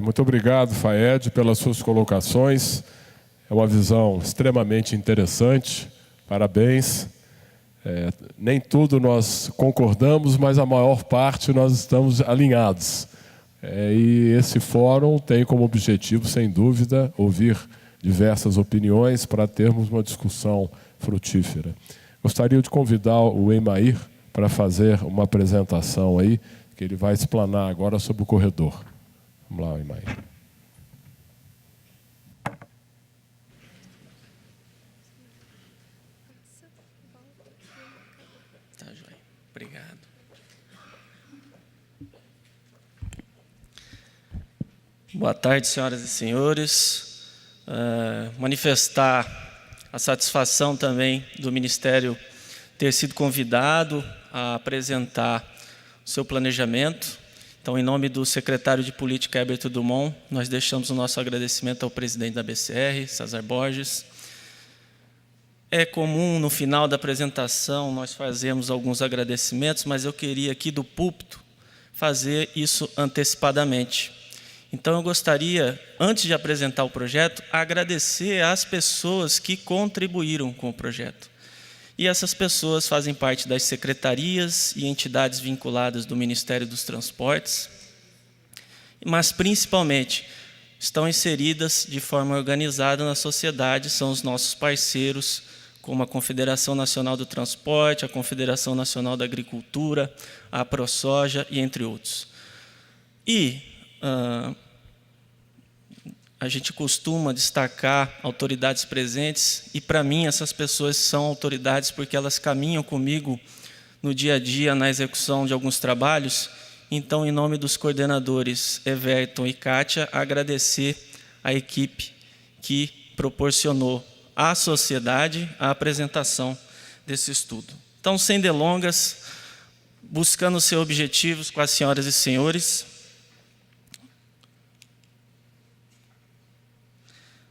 Muito obrigado, Faed, pelas suas colocações. É uma visão extremamente interessante. Parabéns. Nem tudo nós concordamos, mas a maior parte nós estamos alinhados. E esse fórum tem como objetivo, sem dúvida, ouvir diversas opiniões para termos uma discussão frutífera. Gostaria de convidar o Emair para fazer uma apresentação aí, que ele vai explanar agora sobre o corredor. Vamos lá, Emair. Tá, joia. Obrigado. Boa tarde, senhoras e senhores. Manifestar a satisfação também do Ministério ter sido convidado a apresentar o seu planejamento. Então, em nome do secretário de Política, Herbert Dumont, nós deixamos o nosso agradecimento ao presidente da BCR, César Borges. É comum, no final da apresentação, nós fazemos alguns agradecimentos, mas eu queria aqui do púlpito fazer isso antecipadamente. Então, eu gostaria, antes de apresentar o projeto, agradecer às pessoas que contribuíram com o projeto. E essas pessoas fazem parte das secretarias e entidades vinculadas do Ministério dos Transportes, mas, principalmente, estão inseridas de forma organizada na sociedade, são os nossos parceiros, como a Confederação Nacional do Transporte, a Confederação Nacional da Agricultura, a ProSoja e entre outros. E a gente costuma destacar autoridades presentes, e para mim essas pessoas são autoridades porque elas caminham comigo no dia a dia na execução de alguns trabalhos. Então, em nome dos coordenadores Everton e Kátia, agradecer a equipe que proporcionou à sociedade a apresentação desse estudo. Então, sem delongas, buscando os seus objetivos com as senhoras e senhores,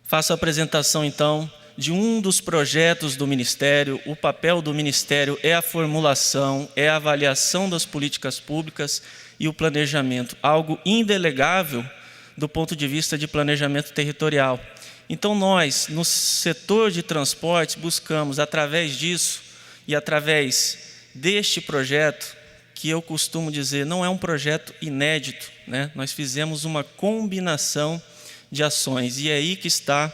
faço a apresentação, então, de um dos projetos do Ministério. O papel do Ministério é a formulação, é a avaliação das políticas públicas e o planejamento, algo indelegável do ponto de vista de planejamento territorial. Então, nós, no setor de transportes, buscamos, através disso e através deste projeto, que eu costumo dizer, não é um projeto inédito, né? Nós fizemos uma combinação de ações, e é aí que está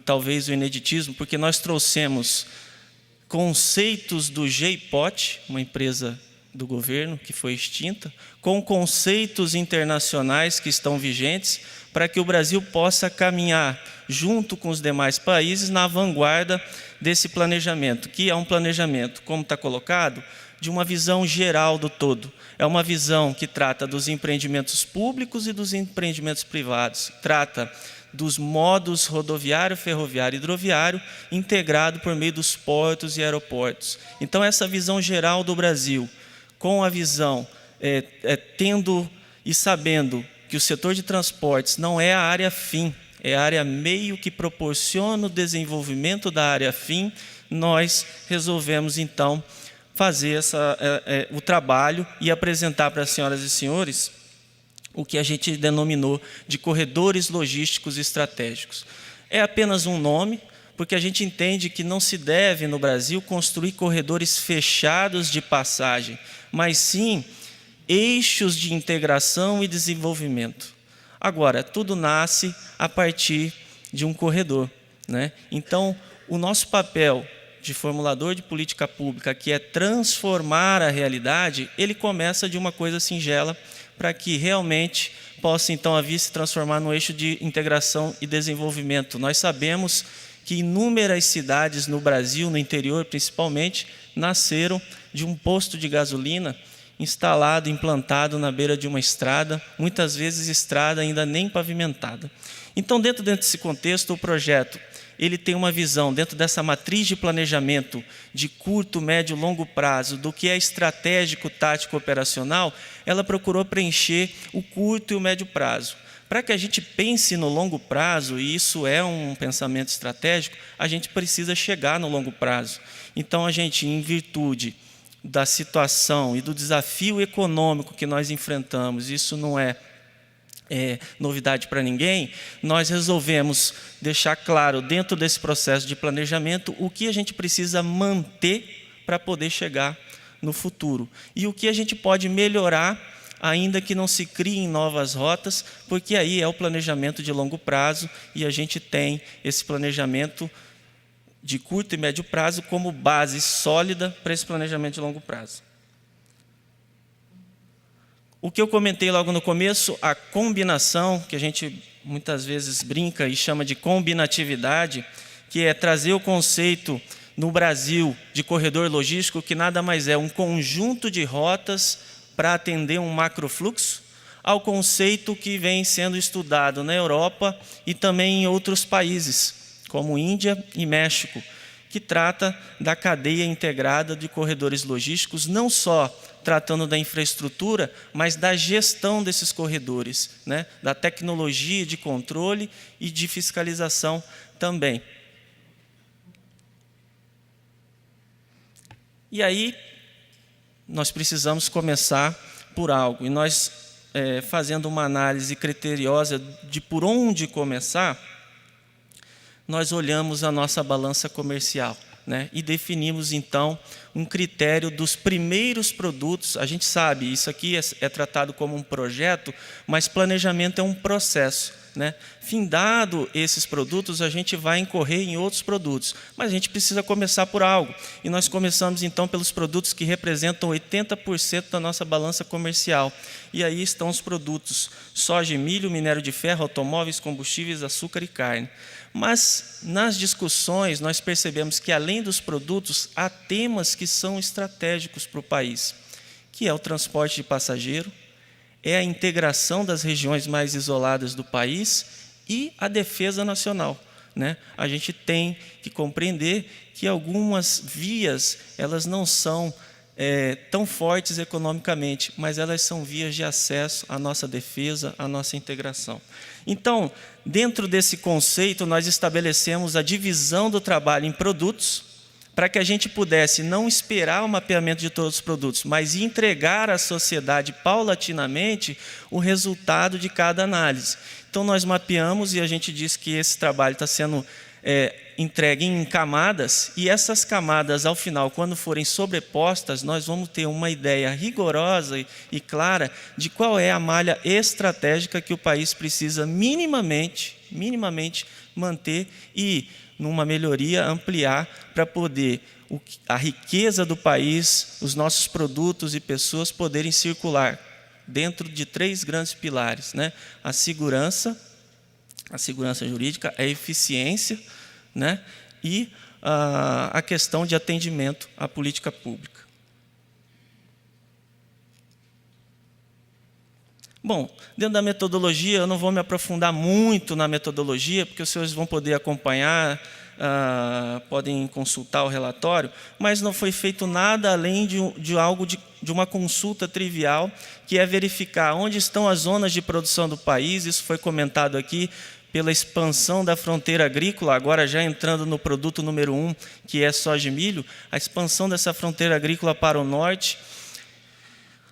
talvez o ineditismo, porque nós trouxemos conceitos do GEIPOT, uma empresa do governo que foi extinta, com conceitos internacionais que estão vigentes, para que o Brasil possa caminhar junto com os demais países na vanguarda desse planejamento, que é um planejamento, como está colocado, de uma visão geral do todo. É uma visão que trata dos empreendimentos públicos e dos empreendimentos privados. Trata dos modos rodoviário, ferroviário e hidroviário, integrado por meio dos portos e aeroportos. Então, essa visão geral do Brasil, com a visão, tendo e sabendo que o setor de transportes não é a área fim, é a área meio que proporciona o desenvolvimento da área fim, nós resolvemos, então, fazer o trabalho e apresentar para as senhoras e senhores o que a gente denominou de corredores logísticos estratégicos. É apenas um nome, porque a gente entende que não se deve, no Brasil, construir corredores fechados de passagem, mas sim eixos de integração e desenvolvimento. Agora, tudo nasce a partir de um corredor, né? Então, o nosso papel de formulador de política pública, que é transformar a realidade, ele começa de uma coisa singela, para que realmente possa, então, a via se transformar no eixo de integração e desenvolvimento. Nós sabemos que inúmeras cidades no Brasil, no interior principalmente, nasceram de um posto de gasolina instalado, implantado na beira de uma estrada, muitas vezes estrada ainda nem pavimentada. Então, dentro desse contexto, o projeto ele tem uma visão, dentro dessa matriz de planejamento de curto, médio e longo prazo, do que é estratégico, tático, operacional, ela procurou preencher o curto e o médio prazo. Para que a gente pense no longo prazo, e isso é um pensamento estratégico, a gente precisa chegar no longo prazo. Então, a gente, em virtude da situação e do desafio econômico que nós enfrentamos, isso não é novidade para ninguém, nós resolvemos deixar claro dentro desse processo de planejamento o que a gente precisa manter para poder chegar no futuro e o que a gente pode melhorar, ainda que não se criem novas rotas, porque aí é o planejamento de longo prazo e a gente tem esse planejamento de curto e médio prazo como base sólida para esse planejamento de longo prazo. O que eu comentei logo no começo, a combinação, que a gente muitas vezes brinca e chama de combinatividade, que é trazer o conceito no Brasil de corredor logístico, que nada mais é um conjunto de rotas para atender um macrofluxo, ao conceito que vem sendo estudado na Europa e também em outros países, como Índia e México, que trata da cadeia integrada de corredores logísticos, não só tratando da infraestrutura, mas da gestão desses corredores, né? Da tecnologia de controle e de fiscalização também. E aí, nós precisamos começar por algo. E nós, fazendo uma análise criteriosa de por onde começar, nós olhamos a nossa balança comercial, né? E definimos, então, um critério dos primeiros produtos. A gente sabe, isso aqui é tratado como um projeto, mas planejamento é um processo, né? Findado esses produtos, a gente vai incorrer em outros produtos, mas a gente precisa começar por algo. E nós começamos, então, pelos produtos que representam 80% da nossa balança comercial. E aí estão os produtos soja e milho, minério de ferro, automóveis, combustíveis, açúcar e carne. Mas, nas discussões, nós percebemos que, além dos produtos, há temas que são estratégicos para o país, que é o transporte de passageiro, é a integração das regiões mais isoladas do país e a defesa nacional, né? A gente tem que compreender que algumas vias elas não são tão fortes economicamente, mas elas são vias de acesso à nossa defesa, à nossa integração. Então, dentro desse conceito, nós estabelecemos a divisão do trabalho em produtos, para que a gente pudesse não esperar o mapeamento de todos os produtos, mas entregar à sociedade paulatinamente o resultado de cada análise. Então, nós mapeamos e a gente diz que esse trabalho está sendo entregue em camadas, e essas camadas, ao final, quando forem sobrepostas, nós vamos ter uma ideia rigorosa e clara de qual é a malha estratégica que o país precisa minimamente manter e, numa melhoria, ampliar para poder a riqueza do país, os nossos produtos e pessoas poderem circular dentro de 3 grandes pilares, né? A segurança jurídica, a eficiência, né? E a questão de atendimento à política pública. Bom, dentro da metodologia, eu não vou me aprofundar muito na metodologia, porque os senhores vão poder acompanhar, podem consultar o relatório, mas não foi feito nada além de uma consulta trivial, que é verificar onde estão as zonas de produção do país. Isso foi comentado aqui pela expansão da fronteira agrícola, agora já entrando no produto número 1, que é soja e milho, a expansão dessa fronteira agrícola para o norte.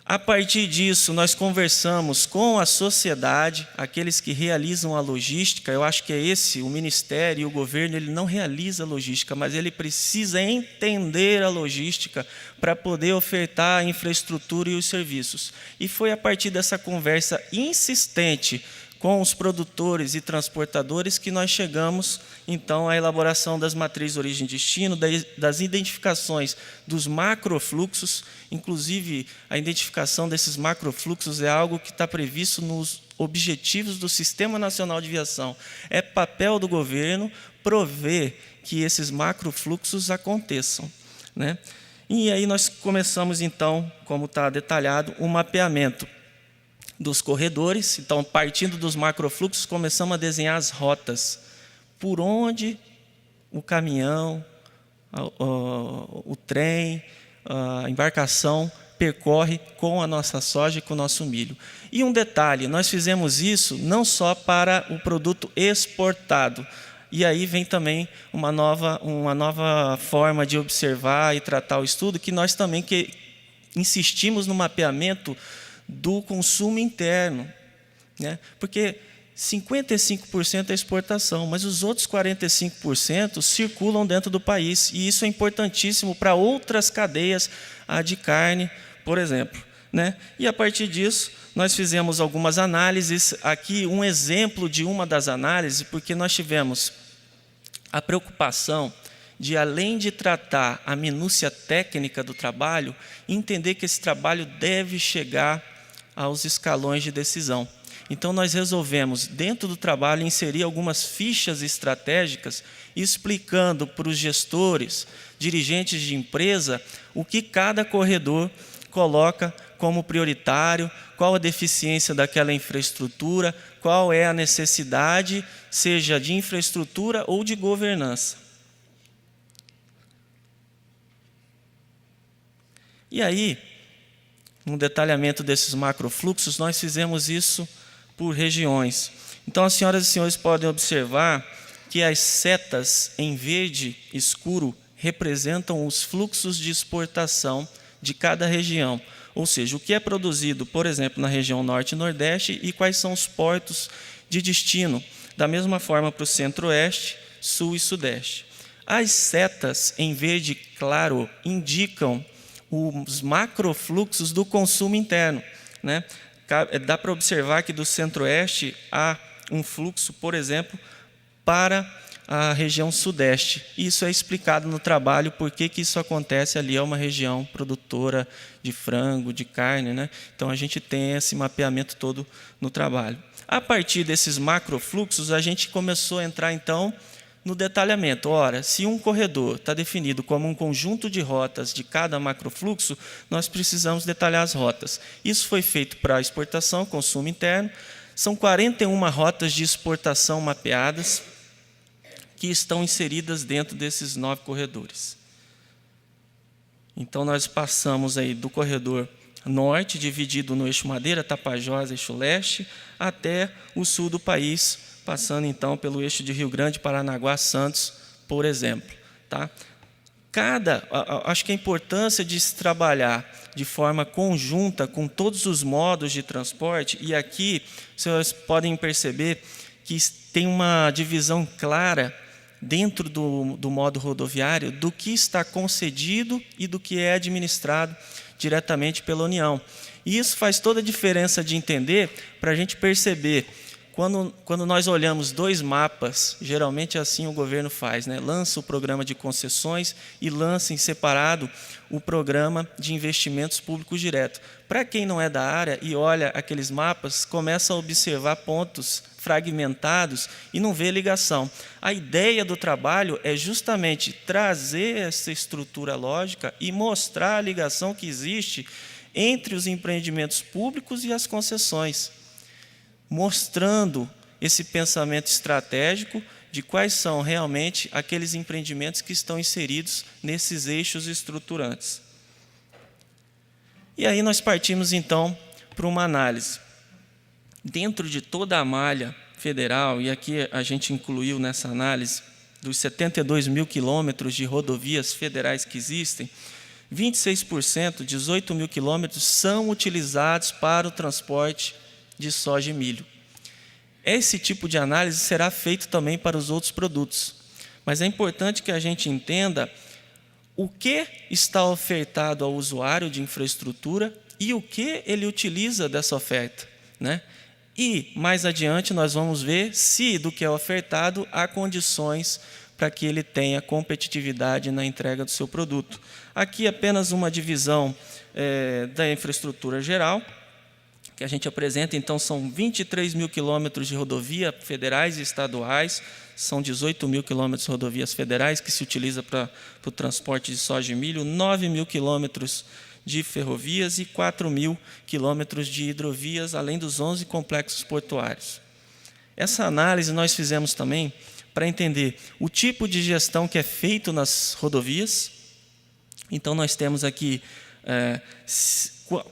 A partir disso, nós conversamos com a sociedade, aqueles que realizam a logística. Eu acho que é esse, o Ministério e o governo, ele não realiza a logística, mas ele precisa entender a logística para poder ofertar a infraestrutura e os serviços. E foi a partir dessa conversa insistente com os produtores e transportadores que nós chegamos, então, à elaboração das matrizes origem e destino, das identificações dos macrofluxos. Inclusive, a identificação desses macrofluxos é algo que está previsto nos objetivos do Sistema Nacional de Viação. É papel do governo prover que esses macrofluxos aconteçam, né? E aí nós começamos, então, como está detalhado, o mapeamento dos corredores. Então, partindo dos macrofluxos, começamos a desenhar as rotas, por onde o caminhão, o trem, a embarcação percorre com a nossa soja e com o nosso milho. E um detalhe, nós fizemos isso não só para o produto exportado, e aí vem também uma nova forma de observar e tratar o estudo, que nós também insistimos no mapeamento do consumo interno, né? Porque 55% é exportação, mas os outros 45% circulam dentro do país, e isso é importantíssimo para outras cadeias, a de carne, por exemplo, né? E a partir disso, nós fizemos algumas análises. Aqui um exemplo de uma das análises, porque nós tivemos a preocupação de, além de tratar a minúcia técnica do trabalho, entender que esse trabalho deve chegar aos escalões de decisão. Então, nós resolvemos, dentro do trabalho, inserir algumas fichas estratégicas, explicando para os gestores, dirigentes de empresa, o que cada corredor coloca como prioritário, qual a deficiência daquela infraestrutura, qual é a necessidade, seja de infraestrutura ou de governança. E aí, no detalhamento desses macrofluxos, nós fizemos isso por regiões. Então, as senhoras e senhores podem observar que as setas em verde escuro representam os fluxos de exportação de cada região, ou seja, o que é produzido, por exemplo, na região Norte e Nordeste e quais são os portos de destino, da mesma forma para o Centro-Oeste, Sul e Sudeste. As setas em verde claro indicam os macrofluxos do consumo interno, né? Dá para observar que do Centro-Oeste há um fluxo, por exemplo, para a região Sudeste. Isso é explicado no trabalho, por que isso acontece ali, é uma região produtora de frango, de carne, né? Então, a gente tem esse mapeamento todo no trabalho. A partir desses macrofluxos, a gente começou a entrar, então, no detalhamento. Ora, se um corredor está definido como um conjunto de rotas de cada macrofluxo, nós precisamos detalhar as rotas. Isso foi feito para exportação, consumo interno. São 41 rotas de exportação mapeadas que estão inseridas dentro desses 9 corredores. Então, nós passamos aí do corredor norte, dividido no eixo Madeira, Tapajós, eixo leste, até o sul do país, passando então pelo eixo de Rio Grande, Paranaguá, Santos, por exemplo. Tá? Acho que a importância de se trabalhar de forma conjunta com todos os modos de transporte, e aqui vocês podem perceber que tem uma divisão clara dentro do modo rodoviário do que está concedido e do que é administrado diretamente pela União. E isso faz toda a diferença de entender, para a gente perceber. Quando nós olhamos 2 mapas, geralmente assim o governo faz, né? Lança o programa de concessões e lança em separado o programa de investimentos públicos diretos. Para quem não é da área e olha aqueles mapas, começa a observar pontos fragmentados e não vê ligação. A ideia do trabalho é justamente trazer essa estrutura lógica e mostrar a ligação que existe entre os empreendimentos públicos e as concessões, mostrando esse pensamento estratégico de quais são realmente aqueles empreendimentos que estão inseridos nesses eixos estruturantes. E aí nós partimos, então, para uma análise. Dentro de toda a malha federal, e aqui a gente incluiu nessa análise, dos 72 mil quilômetros de rodovias federais que existem, 26%, 18 mil quilômetros, são utilizados para o transporte de soja e milho. Esse tipo de análise será feito também para os outros produtos, mas é importante que a gente entenda o que está ofertado ao usuário de infraestrutura e o que ele utiliza dessa oferta, né? E, mais adiante, nós vamos ver se do que é ofertado há condições para que ele tenha competitividade na entrega do seu produto. Aqui apenas uma divisão da infraestrutura geral, que a gente apresenta. Então, são 23 mil quilômetros de rodovia federais e estaduais, são 18 mil quilômetros de rodovias federais que se utiliza para o transporte de soja e milho, 9 mil quilômetros de ferrovias e 4 mil quilômetros de hidrovias, além dos 11 complexos portuários. Essa análise nós fizemos também para entender o tipo de gestão que é feito nas rodovias. Então, nós temos aqui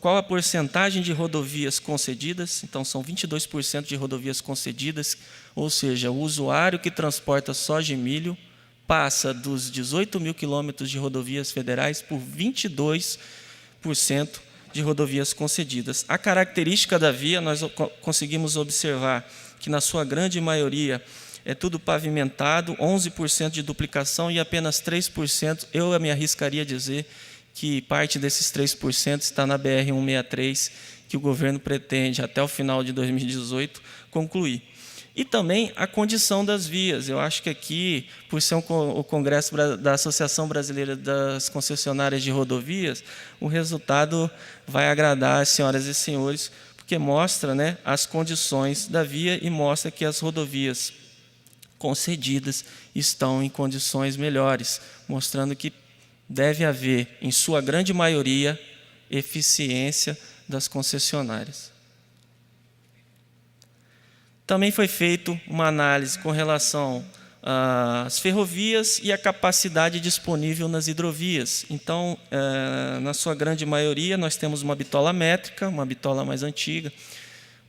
qual a porcentagem de rodovias concedidas. Então, são 22% de rodovias concedidas, ou seja, o usuário que transporta soja e milho passa dos 18 mil quilômetros de rodovias federais por 22% de rodovias concedidas. A característica da via, nós conseguimos observar que, na sua grande maioria, é tudo pavimentado, 11% de duplicação e apenas 3%, eu me arriscaria a dizer que parte desses 3% está na BR-163, que o governo pretende, até o final de 2018, concluir. E também a condição das vias. Eu acho que aqui, por ser o Congresso da Associação Brasileira das Concessionárias de Rodovias, o resultado vai agradar as senhoras e senhores, porque mostra, né, as condições da via e mostra que as rodovias concedidas estão em condições melhores, mostrando que deve haver, em sua grande maioria, eficiência das concessionárias. Também foi feita uma análise com relação às ferrovias e a capacidade disponível nas hidrovias. Então, na sua grande maioria, nós temos uma bitola métrica, uma bitola mais antiga,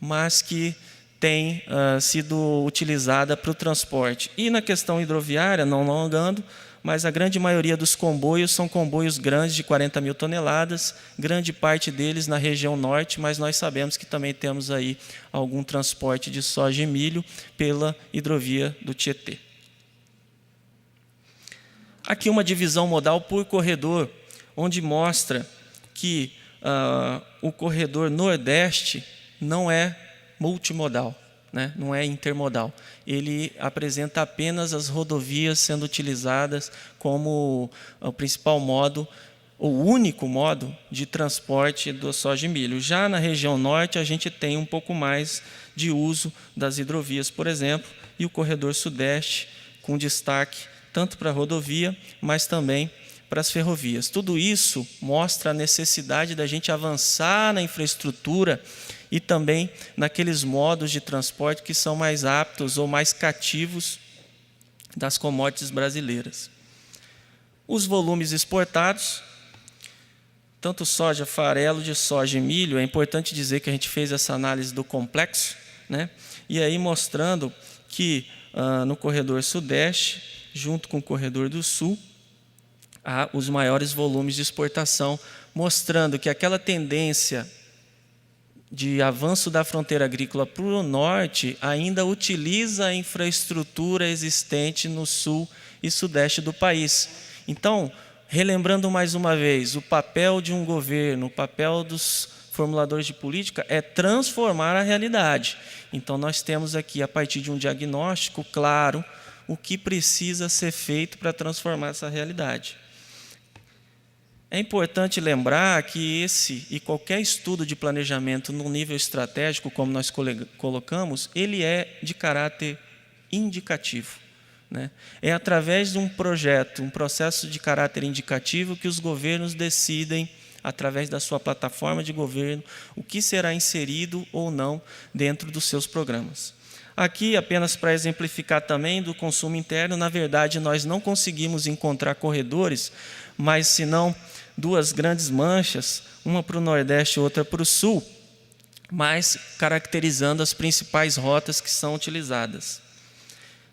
mas que tem sido utilizada para o transporte. E na questão hidroviária, não alongando, mas a grande maioria dos comboios são comboios grandes de 40 mil toneladas, grande parte deles na região norte, mas nós sabemos que também temos aí algum transporte de soja e milho pela hidrovia do Tietê. Aqui uma divisão modal por corredor, onde mostra que o corredor nordeste não é multimodal, né? Não é intermodal. Ele apresenta apenas as rodovias sendo utilizadas como o principal modo, o único modo de transporte do soja e milho. Já na região norte, a gente tem um pouco mais de uso das hidrovias, por exemplo, e o corredor sudeste, com destaque tanto para a rodovia, mas também para as ferrovias. Tudo isso mostra a necessidade da gente avançar na infraestrutura e também naqueles modos de transporte que são mais aptos ou mais cativos das commodities brasileiras. Os volumes exportados, tanto soja, farelo de soja e milho, é importante dizer que a gente fez essa análise do complexo, né? E aí mostrando que no corredor sudeste, junto com o corredor do sul, há os maiores volumes de exportação, mostrando que aquela tendência de avanço da fronteira agrícola para o norte ainda utiliza a infraestrutura existente no sul e sudeste do país. Então, relembrando mais uma vez, o papel de um governo, o papel dos formuladores de política é transformar a realidade. Então, nós temos aqui, a partir de um diagnóstico claro, o que precisa ser feito para transformar essa realidade. É importante lembrar que esse e qualquer estudo de planejamento no nível estratégico, como nós colocamos, ele é de caráter indicativo, né? É através de um projeto, um processo de caráter indicativo que os governos decidem, através da sua plataforma de governo, o que será inserido ou não dentro dos seus programas. Aqui, apenas para exemplificar também do consumo interno, na verdade, nós não conseguimos encontrar corredores, mas senão duas grandes manchas, uma para o nordeste e outra para o sul, mas caracterizando as principais rotas que são utilizadas.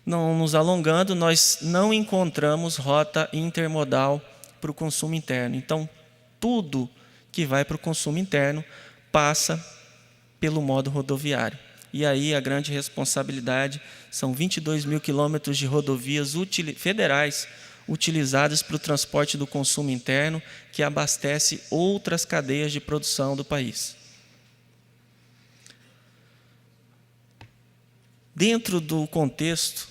Não nos alongando, nós não encontramos rota intermodal para o consumo interno. Então, tudo que vai para o consumo interno passa pelo modo rodoviário. E aí a grande responsabilidade são 22 mil quilômetros de rodovias federais utilizadas para o transporte do consumo interno, que abastece outras cadeias de produção do país. Dentro do contexto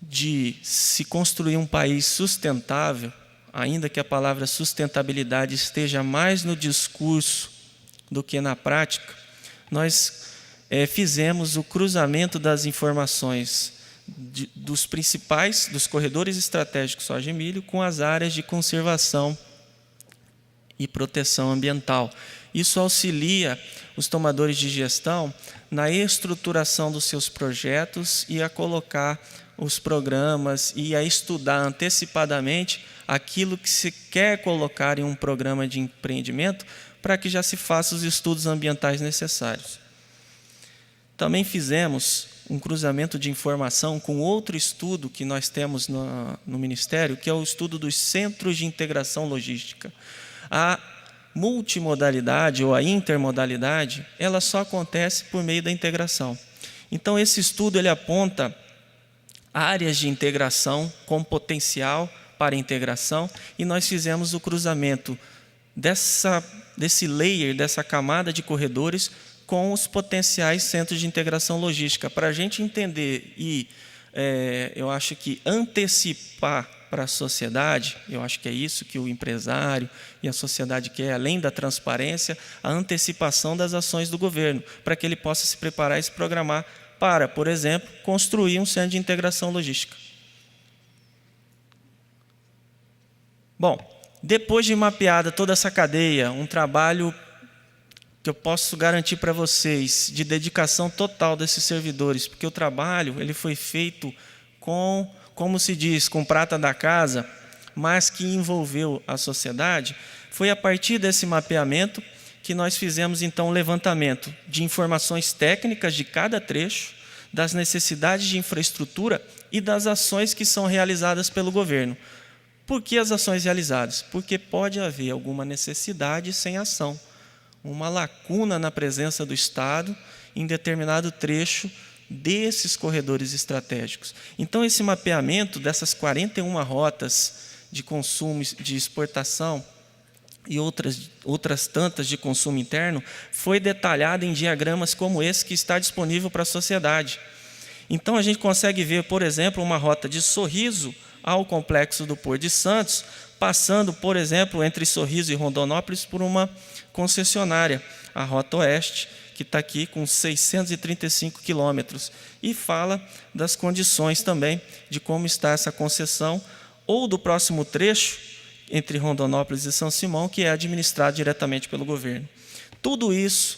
de se construir um país sustentável, ainda que a palavra sustentabilidade esteja mais no discurso do que na prática, nós fizemos o cruzamento das informações dos corredores estratégicos soja e milho com as áreas de conservação e proteção ambiental. Isso auxilia os tomadores de gestão na estruturação dos seus projetos e a colocar os programas e a estudar antecipadamente aquilo que se quer colocar em um programa de empreendimento para que já se façam os estudos ambientais necessários. Também fizemos um cruzamento de informação com outro estudo que nós temos no Ministério, que é o estudo dos Centros de Integração Logística. A multimodalidade ou a intermodalidade, ela só acontece por meio da integração. Então, esse estudo ele aponta áreas de integração com potencial para integração, e nós fizemos o cruzamento desse layer, dessa camada de corredores, com os potenciais centros de integração logística, para a gente entender e, eu acho que antecipar para a sociedade, eu acho que é isso que o empresário e a sociedade quer, além da transparência, a antecipação das ações do governo, para que ele possa se preparar e se programar para, por exemplo, construir um centro de integração logística. Bom, depois de mapeada toda essa cadeia, um trabalho que eu posso garantir para vocês de dedicação total desses servidores, porque o trabalho ele foi feito com, como se diz, com prata da casa, mas que envolveu a sociedade. Foi a partir desse mapeamento que nós fizemos, então, um levantamento de informações técnicas de cada trecho, das necessidades de infraestrutura e das ações que são realizadas pelo governo. Por que as ações realizadas? Porque pode haver alguma necessidade sem ação, uma lacuna na presença do Estado em determinado trecho desses corredores estratégicos. Então, esse mapeamento dessas 41 rotas de consumo, de exportação e outras tantas de consumo interno, foi detalhado em diagramas como esse que está disponível para a sociedade. Então, a gente consegue ver, por exemplo, uma rota de Sorriso ao complexo do Porto de Santos, passando, por exemplo, entre Sorriso e Rondonópolis por uma concessionária, a Rota Oeste, que está aqui com 635 quilômetros, e fala das condições também de como está essa concessão, ou do próximo trecho, entre Rondonópolis e São Simão, que é administrado diretamente pelo governo. Tudo isso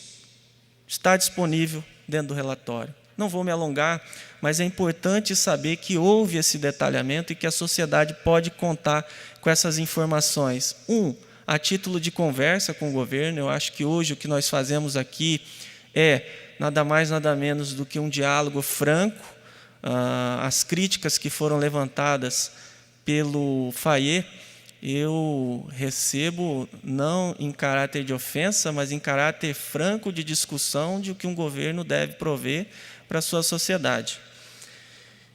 está disponível dentro do relatório. Não vou me alongar, mas é importante saber que houve esse detalhamento e que a sociedade pode contar com essas informações. A título de conversa com o governo, eu acho que hoje o que nós fazemos aqui é nada mais, nada menos do que um diálogo franco. As críticas que foram levantadas pelo FAIE, eu recebo não em caráter de ofensa, mas em caráter franco de discussão de o que um governo deve prover para a sua sociedade.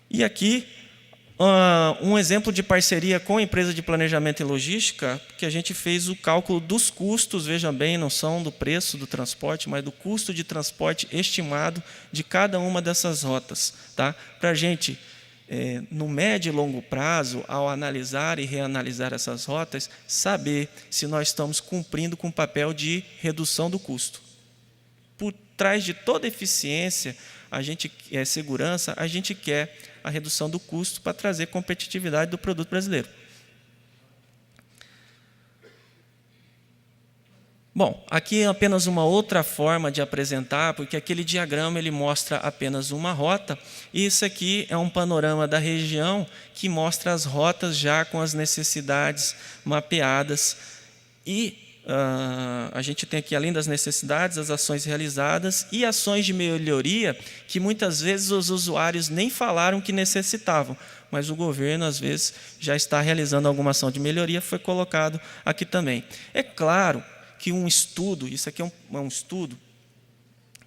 E aqui, um exemplo de parceria com a empresa de planejamento e logística, que a gente fez o cálculo dos custos, veja bem, não são do preço do transporte, mas do custo de transporte estimado de cada uma dessas rotas, tá? Para a gente, no médio e longo prazo, ao analisar e reanalisar essas rotas, saber se nós estamos cumprindo com o papel de redução do custo. Por trás de toda eficiência, segurança, a gente quer a redução do custo para trazer competitividade do produto brasileiro. Bom, aqui é apenas uma outra forma de apresentar, porque aquele diagrama ele mostra apenas uma rota, e isso aqui é um panorama da região que mostra as rotas já com as necessidades mapeadas, e a gente tem aqui, além das necessidades, as ações realizadas e ações de melhoria que muitas vezes os usuários nem falaram que necessitavam, mas o governo, às vezes, já está realizando alguma ação de melhoria, foi colocado aqui também. É claro que um estudo, isso aqui é um estudo,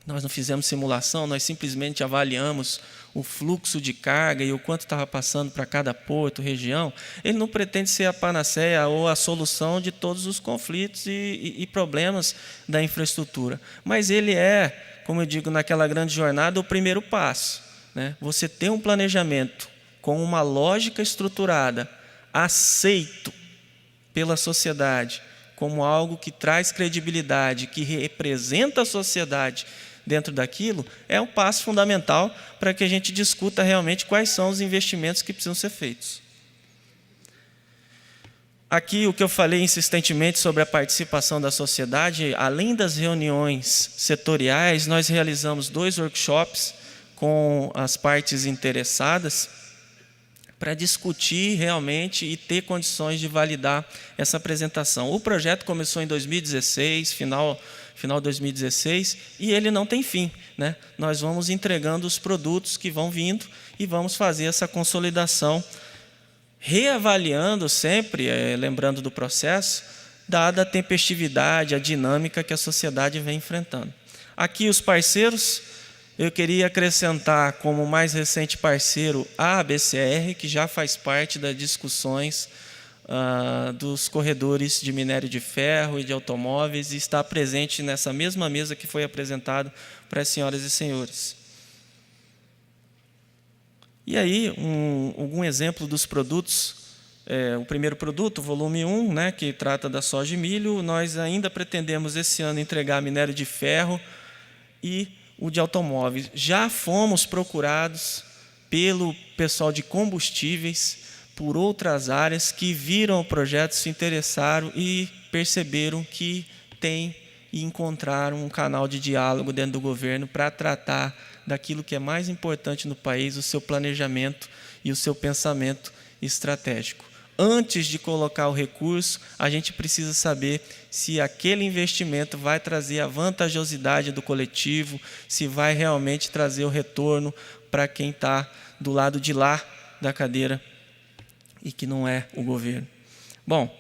nós não fizemos simulação, nós simplesmente avaliamos o fluxo de carga e o quanto estava passando para cada porto, região. Ele não pretende ser a panaceia ou a solução de todos os conflitos e problemas da infraestrutura. Mas ele é, como eu digo, naquela grande jornada, o primeiro passo, né? Você tem um planejamento com uma lógica estruturada, aceito pela sociedade, como algo que traz credibilidade, que representa a sociedade dentro daquilo, é um passo fundamental para que a gente discuta realmente quais são os investimentos que precisam ser feitos. Aqui, o que eu falei insistentemente sobre a participação da sociedade, além das reuniões setoriais, nós realizamos 2 workshops com as partes interessadas para discutir realmente e ter condições de validar essa apresentação. O projeto começou em 2016, final de 2016, e ele não tem fim, né? Nós vamos entregando os produtos que vão vindo e vamos fazer essa consolidação, reavaliando sempre, lembrando do processo, dada a tempestividade, a dinâmica que a sociedade vem enfrentando. Aqui os parceiros, eu queria acrescentar como mais recente parceiro a ABCR, que já faz parte das discussões dos corredores de minério de ferro e de automóveis e está presente nessa mesma mesa que foi apresentado para as senhoras e senhores. E aí, algum exemplo dos produtos. O primeiro produto, volume 1, né, que trata da soja e milho, nós ainda pretendemos esse ano entregar minério de ferro e o de automóveis. Já fomos procurados pelo pessoal de combustíveis, por outras áreas que viram o projeto, se interessaram e perceberam que tem e encontraram um canal de diálogo dentro do governo para tratar daquilo que é mais importante no país, o seu planejamento e o seu pensamento estratégico. Antes de colocar o recurso, a gente precisa saber se aquele investimento vai trazer a vantajosidade do coletivo, se vai realmente trazer o retorno para quem está do lado de lá da cadeira e que não é o governo. Bom,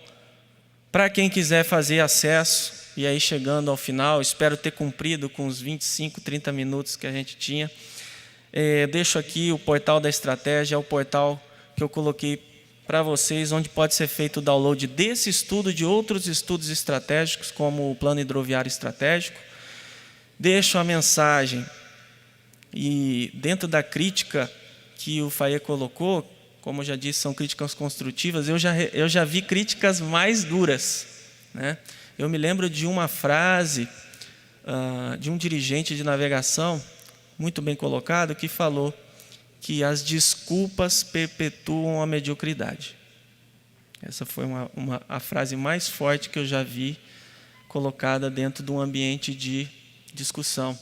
para quem quiser fazer acesso, e aí chegando ao final, espero ter cumprido com os 25, 30 minutos que a gente tinha, deixo aqui o portal da estratégia, é o portal que eu coloquei para vocês, onde pode ser feito o download desse estudo, de outros estudos estratégicos, como o Plano Hidroviário Estratégico. Deixo a mensagem, e dentro da crítica que o Faye colocou, como eu já disse, são críticas construtivas, eu já vi críticas mais duras, né? Eu me lembro de uma frase de um dirigente de navegação, muito bem colocado, que falou que as desculpas perpetuam a mediocridade. Essa foi a frase mais forte que eu já vi colocada dentro de um ambiente de discussão.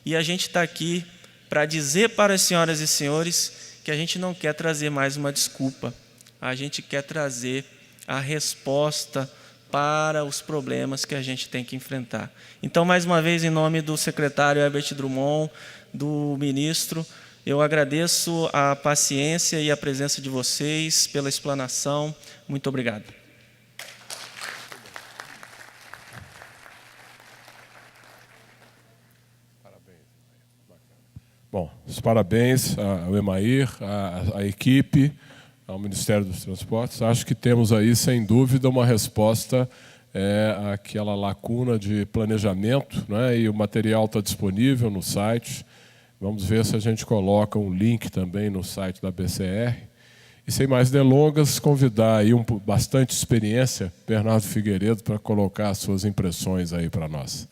E a gente está aqui para dizer para as senhoras e senhores que a gente não quer trazer mais uma desculpa, a gente quer trazer a resposta para os problemas que a gente tem que enfrentar. Então, mais uma vez, em nome do secretário Herbert Drummond, do ministro, eu agradeço a paciência e a presença de vocês pela explanação. Muito obrigado. Bom, os parabéns ao Emair, à equipe, ao Ministério dos Transportes. Acho que temos aí, sem dúvida, uma resposta àquela lacuna de planejamento, né? E o material está disponível no site. Vamos ver se a gente coloca um link também no site da BCR. E, sem mais delongas, convidar aí bastante experiência, Bernardo Figueiredo, para colocar as suas impressões aí para nós.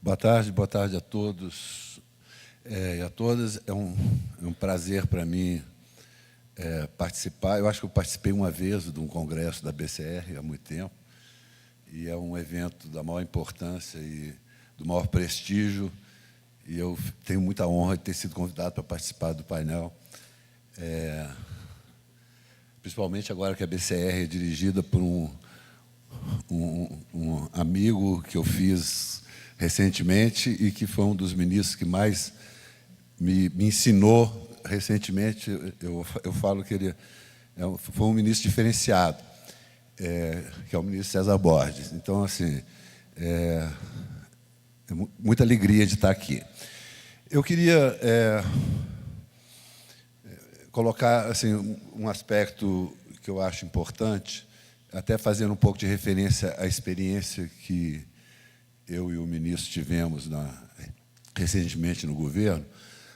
Boa tarde a todos e a todas. É um prazer para mim participar. Eu acho que eu participei uma vez de um congresso da BCR há muito tempo, e é um evento da maior importância e do maior prestígio, e eu tenho muita honra de ter sido convidado para participar do painel, principalmente agora que a BCR é dirigida por um amigo que eu fiz recentemente e que foi um dos ministros que mais me ensinou recentemente. Eu falo que ele foi um ministro diferenciado, que é o ministro César Borges. Então, assim, muita alegria de estar aqui. Eu queria colocar assim, um aspecto que eu acho importante, até fazendo um pouco de referência à experiência que eu e o ministro tivemos recentemente no governo.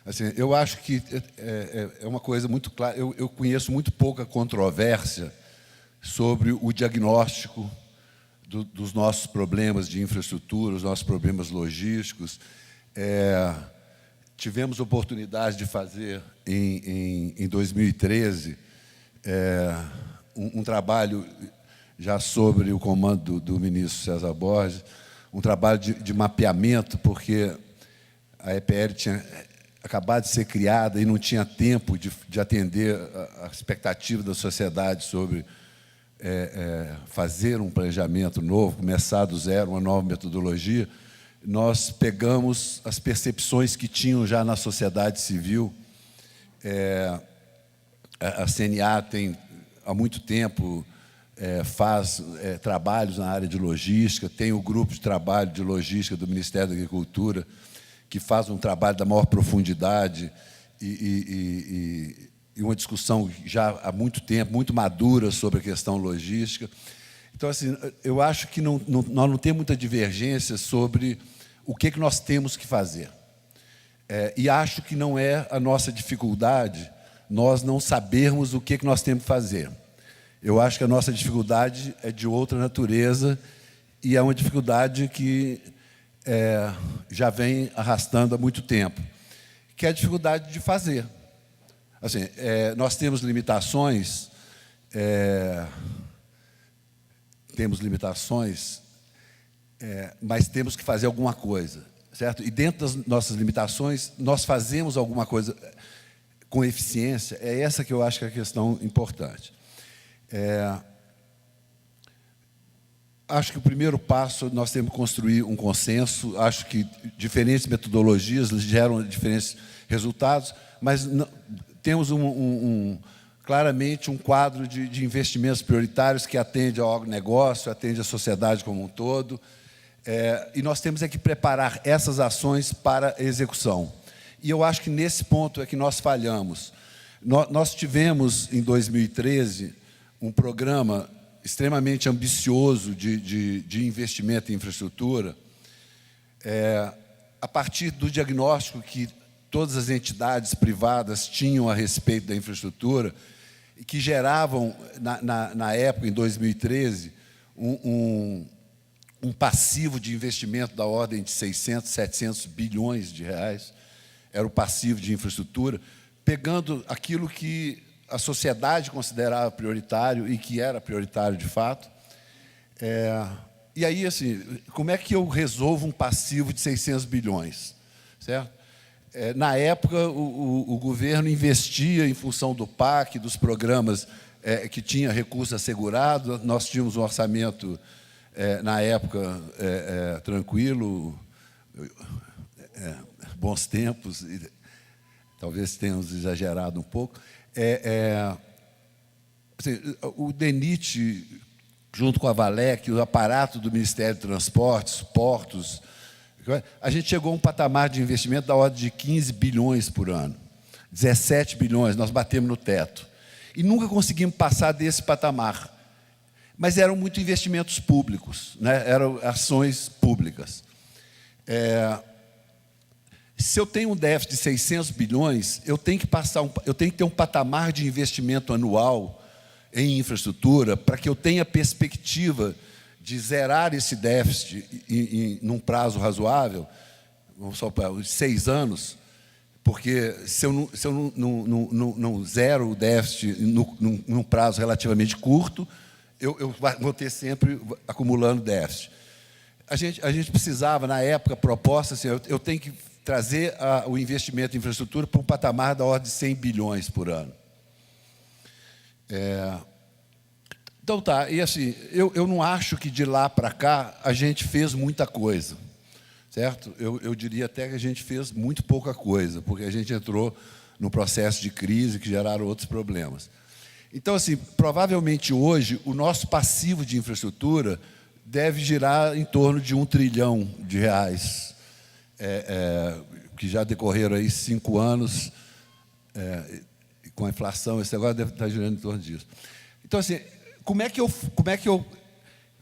Assim, eu acho que é uma coisa muito clara. Eu conheço muito pouca controvérsia sobre o diagnóstico dos nossos problemas de infraestrutura, os nossos problemas logísticos. Tivemos oportunidade de fazer, em 2013, um trabalho já sobre o comando do ministro César Borges, um trabalho de mapeamento, porque a EPL tinha acabado de ser criada e não tinha tempo de atender a expectativa da sociedade sobre fazer um planejamento novo, começar do zero, uma nova metodologia. Nós pegamos as percepções que tinham já na sociedade civil. A CNA tem há muito tempo faz trabalhos na área de logística, tem o grupo de trabalho de logística do Ministério da Agricultura, que faz um trabalho da maior profundidade e uma discussão já há muito tempo, muito madura sobre a questão logística. Então, assim, eu acho que nós não temos muita divergência sobre o que nós temos que fazer. E acho que não é a nossa dificuldade nós não sabermos o que nós temos que fazer. Eu acho que a nossa dificuldade é de outra natureza e é uma dificuldade que já vem arrastando há muito tempo, que é a dificuldade de fazer. Assim, nós temos limitações, mas temos que fazer alguma coisa, certo? E dentro das nossas limitações, nós fazemos alguma coisa com eficiência. É essa que eu acho que é a questão importante. Acho que o primeiro passo, nós temos que construir um consenso. Acho que diferentes metodologias geram diferentes resultados, mas temos claramente um quadro de investimentos prioritários que atende ao agronegócio, atende à sociedade como um todo, e nós temos que preparar essas ações para a execução. E eu acho que nesse ponto é que nós falhamos. Nós tivemos, em 2013, um programa extremamente ambicioso de investimento em infraestrutura, a partir do diagnóstico que todas as entidades privadas tinham a respeito da infraestrutura, e que geravam, na época, em 2013, um passivo de investimento da ordem de 600, 700 bilhões de reais, era o passivo de infraestrutura, pegando aquilo que a sociedade considerava prioritário e que era prioritário de fato. E aí, assim, como é que eu resolvo um passivo de 600 bilhões? Certo? Na época, o governo investia em função do PAC, dos programas que tinha recurso assegurado. Nós tínhamos um orçamento, na época, tranquilo, bons tempos, e talvez tenhamos exagerado um pouco. Assim, o DENIT, junto com a Valec, o aparato do Ministério de Transportes, portos, a gente chegou a um patamar de investimento da ordem de 15 bilhões por ano. 17 bilhões, nós batemos no teto. E nunca conseguimos passar desse patamar. Mas eram muito investimentos públicos, né? Eram ações públicas. Se eu tenho um déficit de 600 bilhões, eu tenho que ter um patamar de investimento anual em infraestrutura para que eu tenha perspectiva de zerar esse déficit num prazo razoável, vamos só para 6 anos, porque se eu não zero o déficit num prazo relativamente curto, eu vou ter sempre acumulando déficit. A gente precisava, na época, proposta, assim, eu tenho que trazer o investimento em infraestrutura para um patamar da ordem de 100 bilhões por ano. Então, tá, e assim, eu não acho que de lá para cá a gente fez muita coisa, certo? Eu diria até que a gente fez muito pouca coisa, porque a gente entrou no processo de crise que geraram outros problemas. Então, assim, provavelmente hoje o nosso passivo de infraestrutura deve girar em torno de R$1 trilhão, que já decorreram aí 5 anos, com a inflação, esse agora deve estar girando em torno disso. Então, assim, como é que eu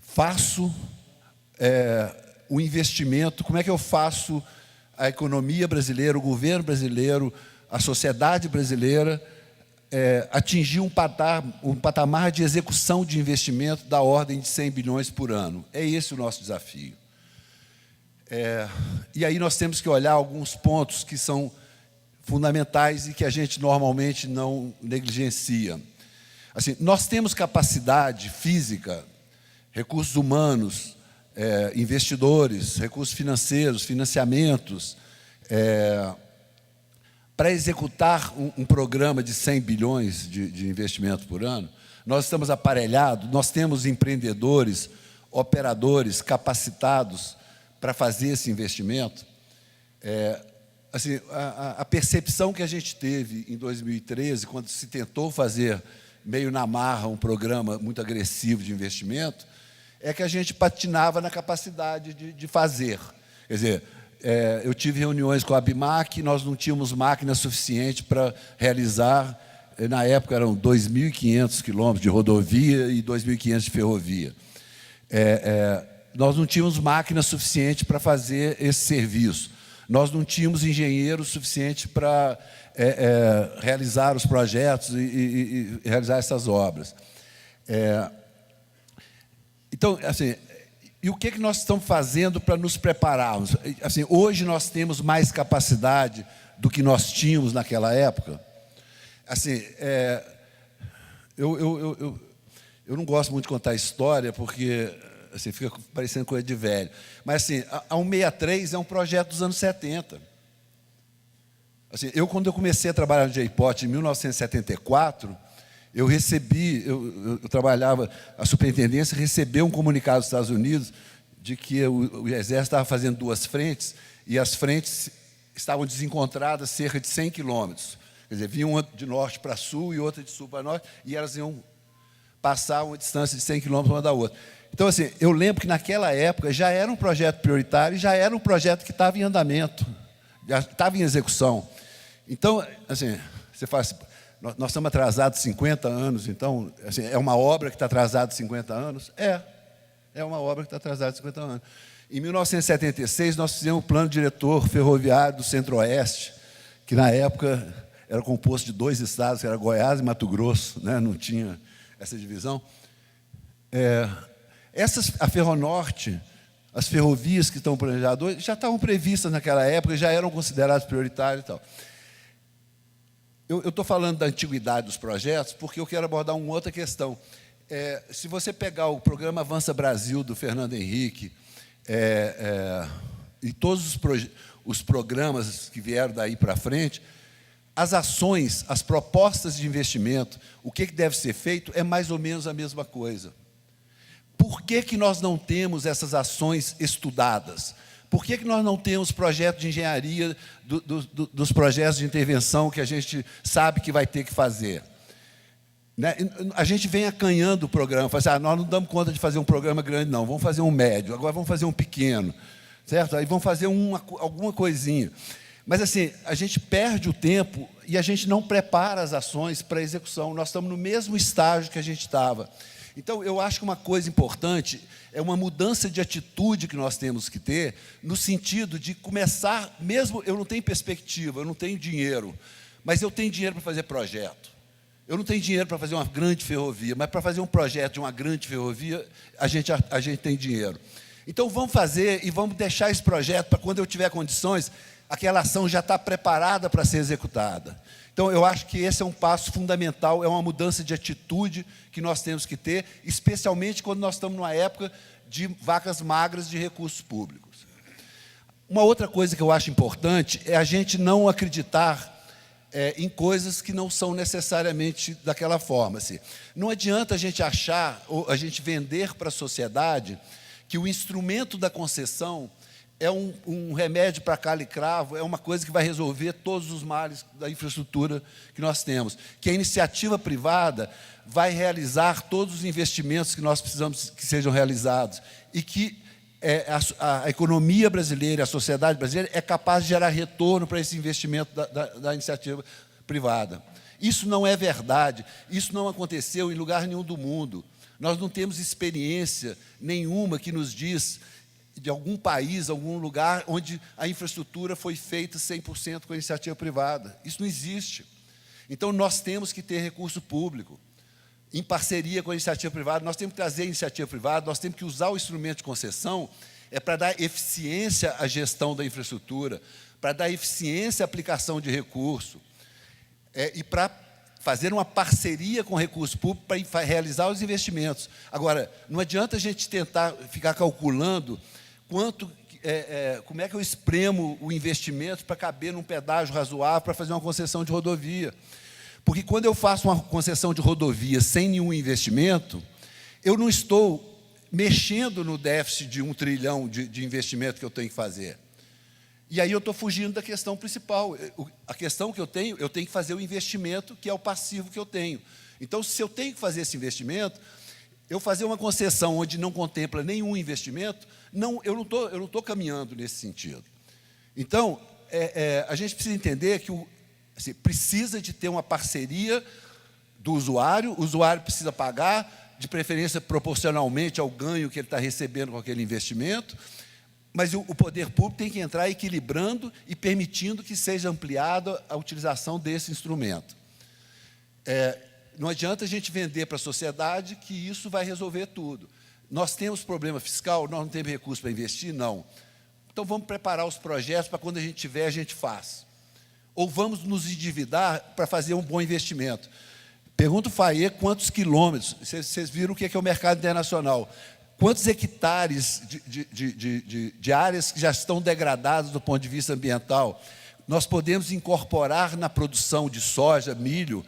faço o investimento, como é que eu faço a economia brasileira, o governo brasileiro, a sociedade brasileira atingir um patamar de execução de investimento da ordem de 100 bilhões por ano? É esse o nosso desafio. E aí nós temos que olhar alguns pontos que são fundamentais e que a gente normalmente não negligencia. Assim, nós temos capacidade física, recursos humanos, investidores, recursos financeiros, financiamentos, para executar um programa de 100 bilhões de investimento por ano. Nós estamos aparelhados, nós temos empreendedores, operadores capacitados para fazer esse investimento. Assim, a percepção que a gente teve em 2013, quando se tentou fazer meio na marra, um programa muito agressivo de investimento, é que a gente patinava na capacidade de fazer. Quer dizer, eu tive reuniões com a ABIMAC, nós não tínhamos máquina suficiente para realizar, na época eram 2.500 quilômetros de rodovia e 2.500 de ferrovia. Nós não tínhamos máquina suficiente para fazer esse serviço. Nós não tínhamos engenheiro suficiente para realizar os projetos e realizar essas obras. Então, assim, e o que nós estamos fazendo para nos prepararmos? Assim, hoje nós temos mais capacidade do que nós tínhamos naquela época. Assim, eu não gosto muito de contar história, porque assim, fica parecendo coisa de velho. Mas, assim, a 163 é um projeto dos anos 70. Assim, quando eu comecei a trabalhar no J-POT em 1974, eu recebi, eu trabalhava, a superintendência recebeu um comunicado dos Estados Unidos de que o Exército estava fazendo 2 frentes, e as frentes estavam desencontradas cerca de 100 quilômetros. Quer dizer, vinha uma de norte para sul e outra de sul para norte, e elas iam passar uma distância de 100 quilômetros uma da outra. Então, assim, eu lembro que naquela época já era um projeto prioritário, já era um projeto que estava em andamento, já estava em execução. Então, assim, você fala assim, nós estamos atrasados 50 anos, então, assim, é uma obra que está atrasada 50 anos? É uma obra que está atrasada 50 anos. Em 1976, nós fizemos o plano diretor ferroviário do Centro-Oeste, que na época era composto de 2 estados, que era Goiás e Mato Grosso, né? Não tinha essa divisão. A Ferronorte, as ferrovias que estão planejadas hoje, já estavam previstas naquela época, já eram consideradas prioritárias e tal. Eu estou falando da antiguidade dos projetos porque eu quero abordar uma outra questão. Se você pegar o programa Avança Brasil, do Fernando Henrique, e todos os programas que vieram daí para frente, as ações, as propostas de investimento, o que deve ser feito é mais ou menos a mesma coisa. Por que nós não temos essas ações estudadas? Por que nós não temos projeto de engenharia dos projetos de intervenção que a gente sabe que vai ter que fazer? Né? A gente vem acanhando o programa, fala assim, nós não damos conta de fazer um programa grande, não, vamos fazer um médio, agora vamos fazer um pequeno, certo? Aí vamos fazer alguma coisinha. Mas, assim, a gente perde o tempo e a gente não prepara as ações para a execução. Nós estamos no mesmo estágio que a gente estava. Então, eu acho que uma coisa importante é uma mudança de atitude que nós temos que ter, no sentido de começar, mesmo eu não tenho perspectiva, eu não tenho dinheiro, mas eu tenho dinheiro para fazer projeto. Eu não tenho dinheiro para fazer uma grande ferrovia, mas para fazer um projeto de uma grande ferrovia, a gente tem dinheiro. Então, vamos fazer e vamos deixar esse projeto para quando eu tiver condições, aquela ação já está preparada para ser executada. Então, eu acho que esse é um passo fundamental, é uma mudança de atitude que nós temos que ter, especialmente quando nós estamos numa época de vacas magras de recursos públicos. Uma outra coisa que eu acho importante é a gente não acreditar em coisas que não são necessariamente daquela forma. Assim. Não adianta a gente achar, ou a gente vender para a sociedade que o instrumento da concessão é um remédio para calo e cravo, é uma coisa que vai resolver todos os males da infraestrutura que nós temos. Que a iniciativa privada vai realizar todos os investimentos que nós precisamos que sejam realizados e que a economia brasileira, a sociedade brasileira é capaz de gerar retorno para esse investimento da iniciativa privada. Isso não é verdade, isso não aconteceu em lugar nenhum do mundo. Nós não temos experiência nenhuma que nos diz de algum país, algum lugar onde a infraestrutura foi feita 100% com a iniciativa privada. Isso não existe. Então, nós temos que ter recurso público, em parceria com a iniciativa privada, nós temos que trazer a iniciativa privada, nós temos que usar o instrumento de concessão para dar eficiência à gestão da infraestrutura, para dar eficiência à aplicação de recurso, e para fazer uma parceria com o recurso público para realizar os investimentos. Agora, não adianta a gente tentar ficar calculando como é que eu espremo o investimento para caber num pedágio razoável para fazer uma concessão de rodovia. Porque quando eu faço uma concessão de rodovia sem nenhum investimento, eu não estou mexendo no déficit de 1 trilhão de investimento que eu tenho que fazer. E aí eu estou fugindo da questão principal. A questão que eu tenho que fazer o investimento, que é o passivo que eu tenho. Então, se eu tenho que fazer esse investimento, eu fazer uma concessão onde não contempla nenhum investimento, eu não estou caminhando nesse sentido. Então, a gente precisa entender que assim, precisa de ter uma parceria do usuário, o usuário precisa pagar, de preferência proporcionalmente ao ganho que ele está recebendo com aquele investimento, mas o poder público tem que entrar equilibrando e permitindo que seja ampliada a utilização desse instrumento. Não adianta a gente vender para a sociedade que isso vai resolver tudo. Nós temos problema fiscal, nós não temos recurso para investir? Não. Então, vamos preparar os projetos para quando a gente tiver, a gente faz. Ou vamos nos endividar para fazer um bom investimento. Pergunta o Fayet quantos quilômetros, vocês viram o que é o mercado internacional, quantos hectares de áreas que já estão degradadas do ponto de vista ambiental nós podemos incorporar na produção de soja, milho,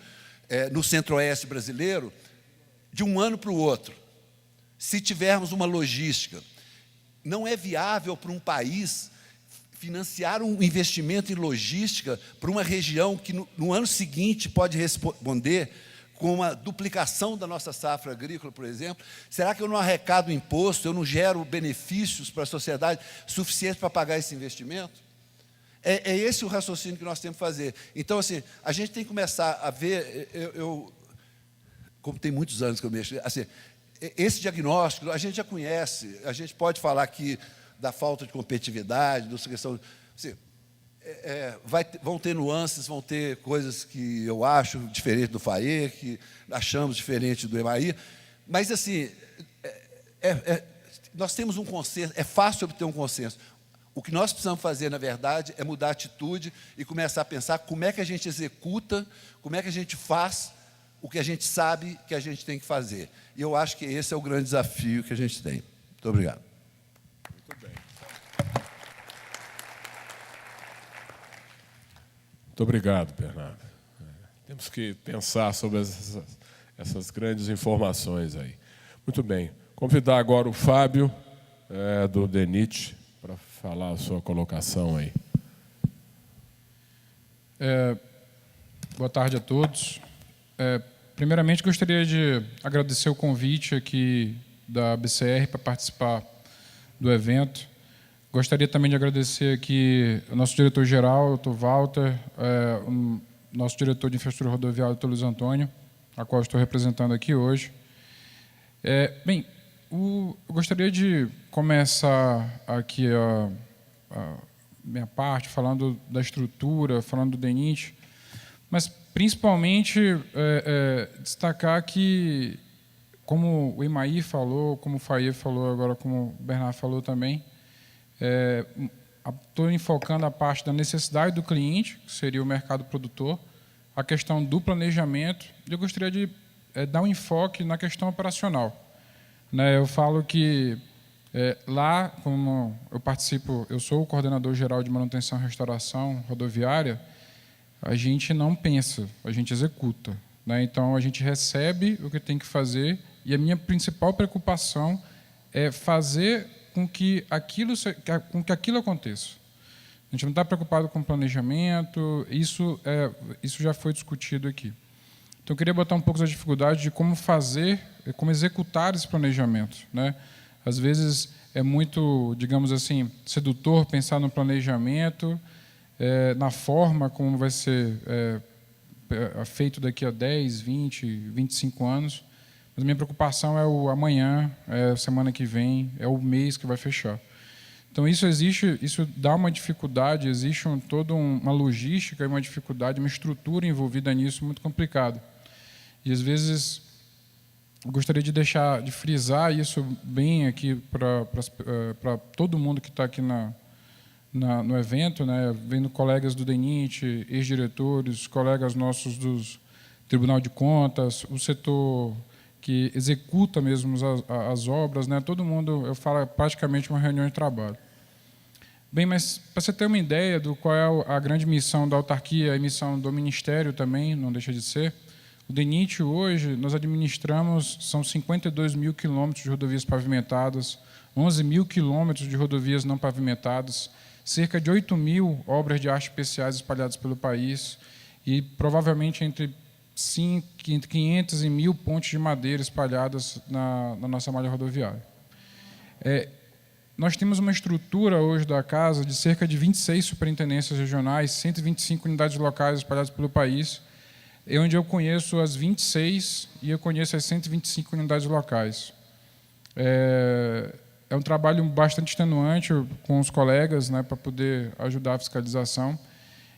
no centro-oeste brasileiro, de um ano para o outro, se tivermos uma logística. Não é viável para um país financiar um investimento em logística para uma região que no ano seguinte pode responder com uma duplicação da nossa safra agrícola, por exemplo. Será que eu não arrecado imposto, eu não gero benefícios para a sociedade suficientes para pagar esse investimento? É esse o raciocínio que nós temos que fazer. Então, assim, a gente tem que começar a ver, como tem muitos anos que eu mexo, assim, esse diagnóstico a gente já conhece, a gente pode falar aqui da falta de competitividade, da questão... Assim, vão ter nuances, vão ter coisas que eu acho diferente do Fayet, que achamos diferente do Emaí, mas, assim, nós temos um consenso, é fácil obter um consenso. O que nós precisamos fazer, na verdade, é mudar a atitude e começar a pensar como é que a gente executa, como é que a gente faz o que a gente sabe que a gente tem que fazer. E eu acho que esse é o grande desafio que a gente tem. Muito obrigado. Muito bem. Muito obrigado, Bernardo. Temos que pensar sobre essas grandes informações aí. Muito bem. Convidar agora o Fábio, do DENIT, para falar a sua colocação aí. Boa tarde a todos. Primeiramente, gostaria de agradecer o convite aqui da BCR para participar do evento. Gostaria também de agradecer aqui o nosso diretor-geral, o Dr. Walter, o nosso diretor de infraestrutura rodoviária, o Dr. Luiz Antônio, a qual estou representando aqui hoje. Bem, eu gostaria de começar aqui a minha parte, falando da estrutura, falando do DENIT, mas principalmente destacar que, como o Emaí falou, como o Fayet falou, agora como o Bernardo falou também, estou enfocando a parte da necessidade do cliente, que seria o mercado produtor, a questão do planejamento, e eu gostaria de dar um enfoque na questão operacional. Eu falo que lá, como eu participo, eu sou o coordenador geral de manutenção e restauração rodoviária, a gente não pensa, a gente executa. Então, a gente recebe o que tem que fazer e a minha principal preocupação é fazer com que aquilo aconteça. A gente não está preocupado com planejamento, isso já foi discutido aqui. Então, eu queria botar um pouco da dificuldade de como fazer, como executar esse planejamento. Às vezes, é muito, digamos assim, sedutor pensar no planejamento, na forma como vai ser feito daqui a 10, 20, 25 anos, mas a minha preocupação é o amanhã, é a semana que vem, é o mês que vai fechar. Então, isso dá uma dificuldade, existe toda uma logística, uma dificuldade, uma estrutura envolvida nisso muito complicada. E, às vezes, eu gostaria de frisar isso bem aqui para todo mundo que está aqui no evento, vendo colegas do DENIT, ex-diretores, colegas nossos do Tribunal de Contas, o setor que executa mesmo as obras, todo mundo, eu falo praticamente uma reunião de trabalho. Bem, mas para você ter uma ideia do qual é a grande missão da autarquia, a missão do Ministério também, não deixa de ser, o DENIT hoje, nós administramos, são 52 mil quilômetros de rodovias pavimentadas, 11 mil quilômetros de rodovias não pavimentadas, cerca de 8 mil obras de arte especiais espalhadas pelo país e provavelmente entre 500 e 1.000 pontes de madeira espalhadas na nossa malha rodoviária. Nós temos uma estrutura hoje da casa de cerca de 26 superintendências regionais, 125 unidades locais espalhadas pelo país, onde eu conheço as 26 e eu conheço as 125 unidades locais. É um trabalho bastante extenuante com os colegas, né, para poder ajudar a fiscalização.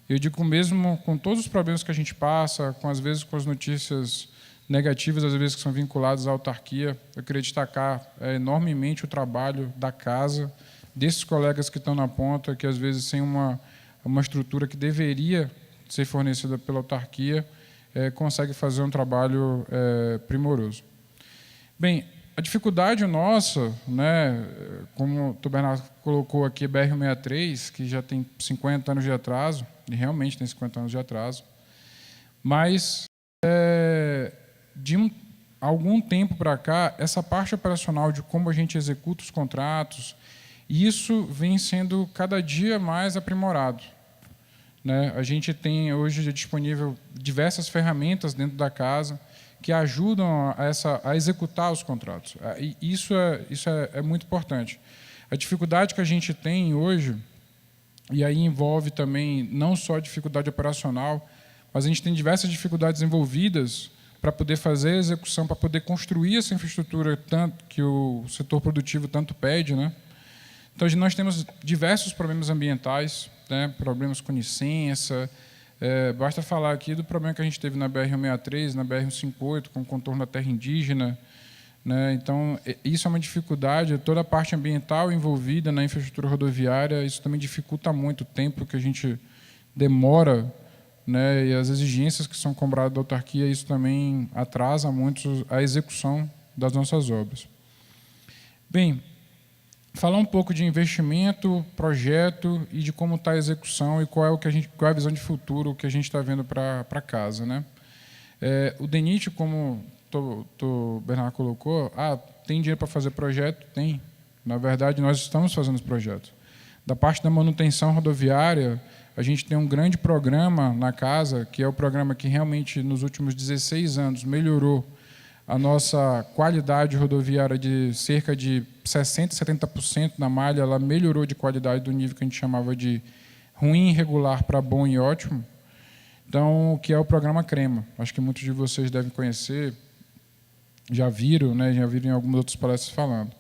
Eu digo mesmo com todos os problemas que a gente passa, às vezes com as notícias negativas, às vezes que são vinculadas à autarquia, eu queria destacar enormemente o trabalho da casa, desses colegas que estão na ponta, que às vezes sem uma estrutura que deveria ser fornecida pela autarquia, consegue fazer um trabalho primoroso. Bem, a dificuldade nossa, né, como o Bernardo colocou aqui, BR-163, que já tem 50 anos de atraso, e realmente tem 50 anos de atraso, mas de algum tempo para cá, essa parte operacional de como a gente executa os contratos, isso vem sendo cada dia mais aprimorado, né? A gente tem hoje disponível diversas ferramentas dentro da casa que ajudam a executar os contratos. E isso é muito importante. A dificuldade que a gente tem hoje, e aí envolve também não só dificuldade operacional, mas a gente tem diversas dificuldades envolvidas para poder fazer a execução, para poder construir essa infraestrutura tanto que o setor produtivo tanto pede, né? Então, nós temos diversos problemas ambientais, né? Problemas com licença. Basta falar aqui do problema que a gente teve na BR-163, na BR-158, com o contorno da terra indígena, né? Então, isso é uma dificuldade. Toda a parte ambiental envolvida na infraestrutura rodoviária, isso também dificulta muito o tempo que a gente demora, né? E as exigências que são cobradas da autarquia, isso também atrasa muito a execução das nossas obras. Bem, falar um pouco de investimento, projeto e de como está a execução e qual é a visão de futuro que a gente está vendo para casa, né? O DENIT, como o Bernardo colocou, tem dinheiro para fazer projeto? Tem. Na verdade, nós estamos fazendo os projetos. Da parte da manutenção rodoviária, a gente tem um grande programa na casa, que é o programa que realmente, nos últimos 16 anos, melhorou a nossa qualidade rodoviária de cerca de 60%, 70% na malha, ela melhorou de qualidade do nível que a gente chamava de ruim, irregular para bom e ótimo. Então, que é o programa CREMA. Acho que muitos de vocês devem conhecer, já viram, né, já viram em algumas outras palestras falando.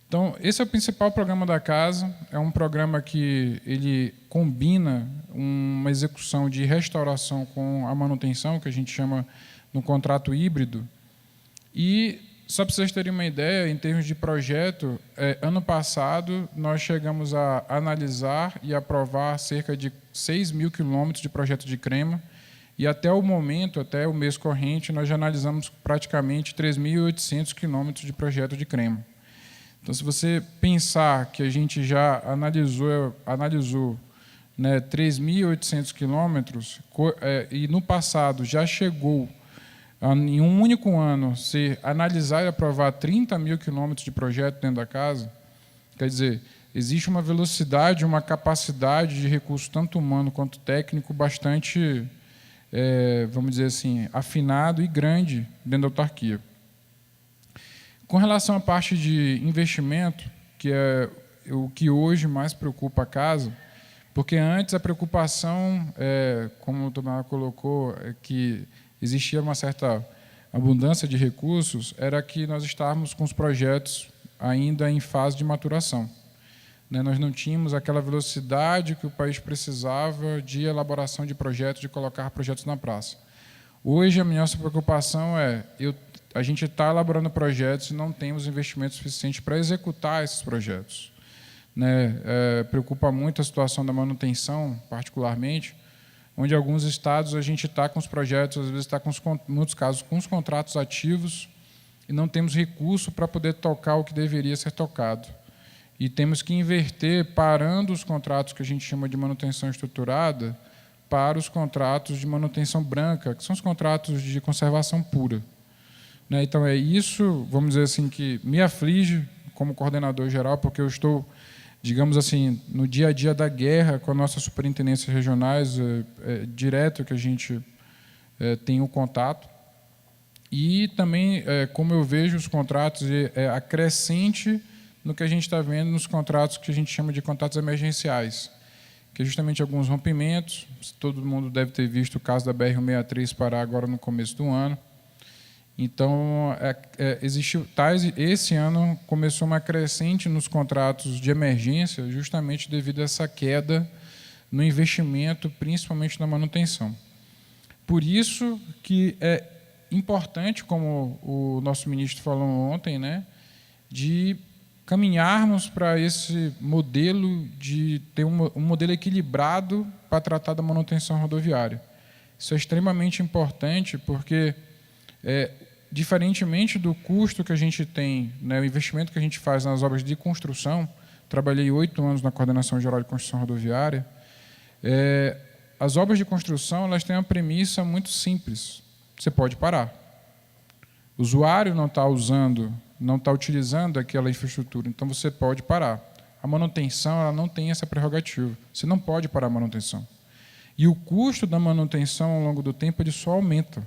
Então, esse é o principal programa da casa, é um programa que ele combina uma execução de restauração com a manutenção, que a gente chama no contrato híbrido. E, só para vocês terem uma ideia, em termos de projeto, ano passado nós chegamos a analisar e aprovar cerca de 6.000 quilômetros de projeto de CREMA, e até o momento, até o mês corrente, nós já analisamos praticamente 3.800 quilômetros de projeto de CREMA. Então, se você pensar que a gente já analisou né, 3.800 quilômetros, e no passado já chegou em um único ano se analisar e aprovar 30.000 quilômetros de projeto dentro da casa, quer dizer, existe uma velocidade, uma capacidade de recurso tanto humano quanto técnico bastante, vamos dizer assim, afinado e grande dentro da autarquia. Com relação à parte de investimento, que é o que hoje mais preocupa a casa, porque antes a preocupação, como o Tomás colocou, que existia uma certa abundância de recursos, era que nós estávamos com os projetos ainda em fase de maturação. Nós não tínhamos aquela velocidade que o país precisava de elaboração de projetos, de colocar projetos na praça. Hoje, a nossa preocupação a gente está elaborando projetos e não temos investimento suficiente para executar esses projetos. Preocupa muito a situação da manutenção, particularmente, onde em alguns estados a gente está com os projetos, às vezes está, em muitos casos, com os contratos ativos e não temos recurso para poder tocar o que deveria ser tocado. E temos que inverter, parando os contratos que a gente chama de manutenção estruturada, para os contratos de manutenção branca, que são os contratos de conservação pura. Então, é isso, vamos dizer assim, que me aflige como coordenador geral, porque eu estou, digamos assim, no dia a dia da guerra com as nossas superintendências regionais, direto que a gente tenho contato. E também, como eu vejo os contratos, acrescente no que a gente está vendo nos contratos que a gente chama de contratos emergenciais, que é justamente alguns rompimentos. Todo mundo deve ter visto o caso da BR-163 parar agora no começo do ano. Então, esse ano começou uma crescente nos contratos de emergência, justamente devido a essa queda no investimento, principalmente na manutenção. Por isso que é importante, como o nosso ministro falou ontem, né, de caminharmos para esse modelo de ter um modelo equilibrado para tratar da manutenção rodoviária. Isso é extremamente importante porque, diferentemente do custo que a gente tem, né, o investimento que a gente faz nas obras de construção, trabalhei 8 anos na Coordenação Geral de Construção Rodoviária, as obras de construção elas têm uma premissa muito simples. Você pode parar. O usuário não está utilizando aquela infraestrutura, então você pode parar. A manutenção ela não tem essa prerrogativa. Você não pode parar a manutenção. E o custo da manutenção ao longo do tempo ele só aumenta.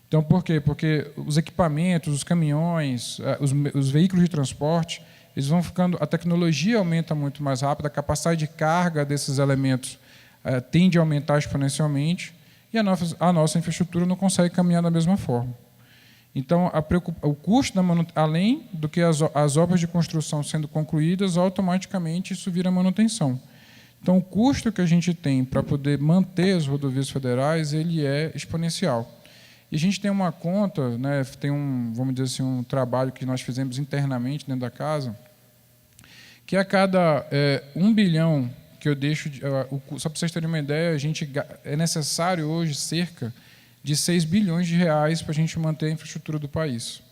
Então, por quê? Porque os equipamentos, os caminhões, os veículos de transporte, eles vão ficando, a tecnologia aumenta muito mais rápido, a capacidade de carga desses elementos tende a aumentar exponencialmente e a nossa infraestrutura não consegue caminhar da mesma forma. Então, o custo da manutenção, além do que as obras de construção sendo concluídas, automaticamente isso vira manutenção. Então, o custo que a gente tem para poder manter as rodovias federais, ele é exponencial. E a gente tem uma conta, né, tem vamos dizer assim, um trabalho que nós fizemos internamente dentro da casa, que a cada 1 bilhão que eu deixo, só para vocês terem uma ideia, é necessário hoje cerca de 6 bilhões de reais para a gente manter a infraestrutura do país.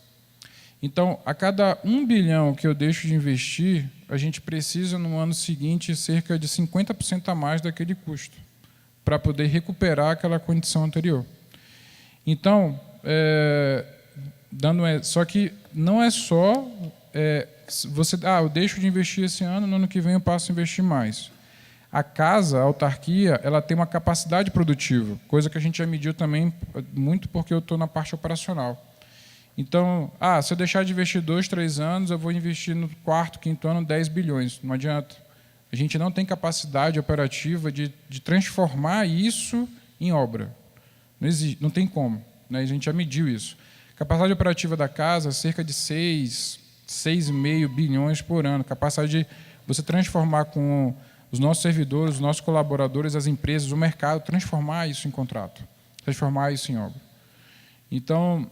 Então, a cada 1 bilhão que eu deixo de investir, a gente precisa, no ano seguinte, cerca de 50% a mais daquele custo, para poder recuperar aquela condição anterior. Então, só que não é só eu deixo de investir esse ano, no ano que vem eu passo a investir mais. A casa, a autarquia, ela tem uma capacidade produtiva, coisa que a gente já mediu também muito porque eu estou na parte operacional. Então, se eu deixar de investir 2, 3 anos, eu vou investir no 4º, 5º ano 10 bilhões. Não adianta. A gente não tem capacidade operativa de transformar isso em obra. Não existe, não tem como. Né? A gente já mediu isso. A capacidade operativa da casa é cerca de 6,5 bilhões por ano. Capacidade de você transformar com os nossos servidores, os nossos colaboradores, as empresas, o mercado, transformar isso em contrato, transformar isso em obra. Então,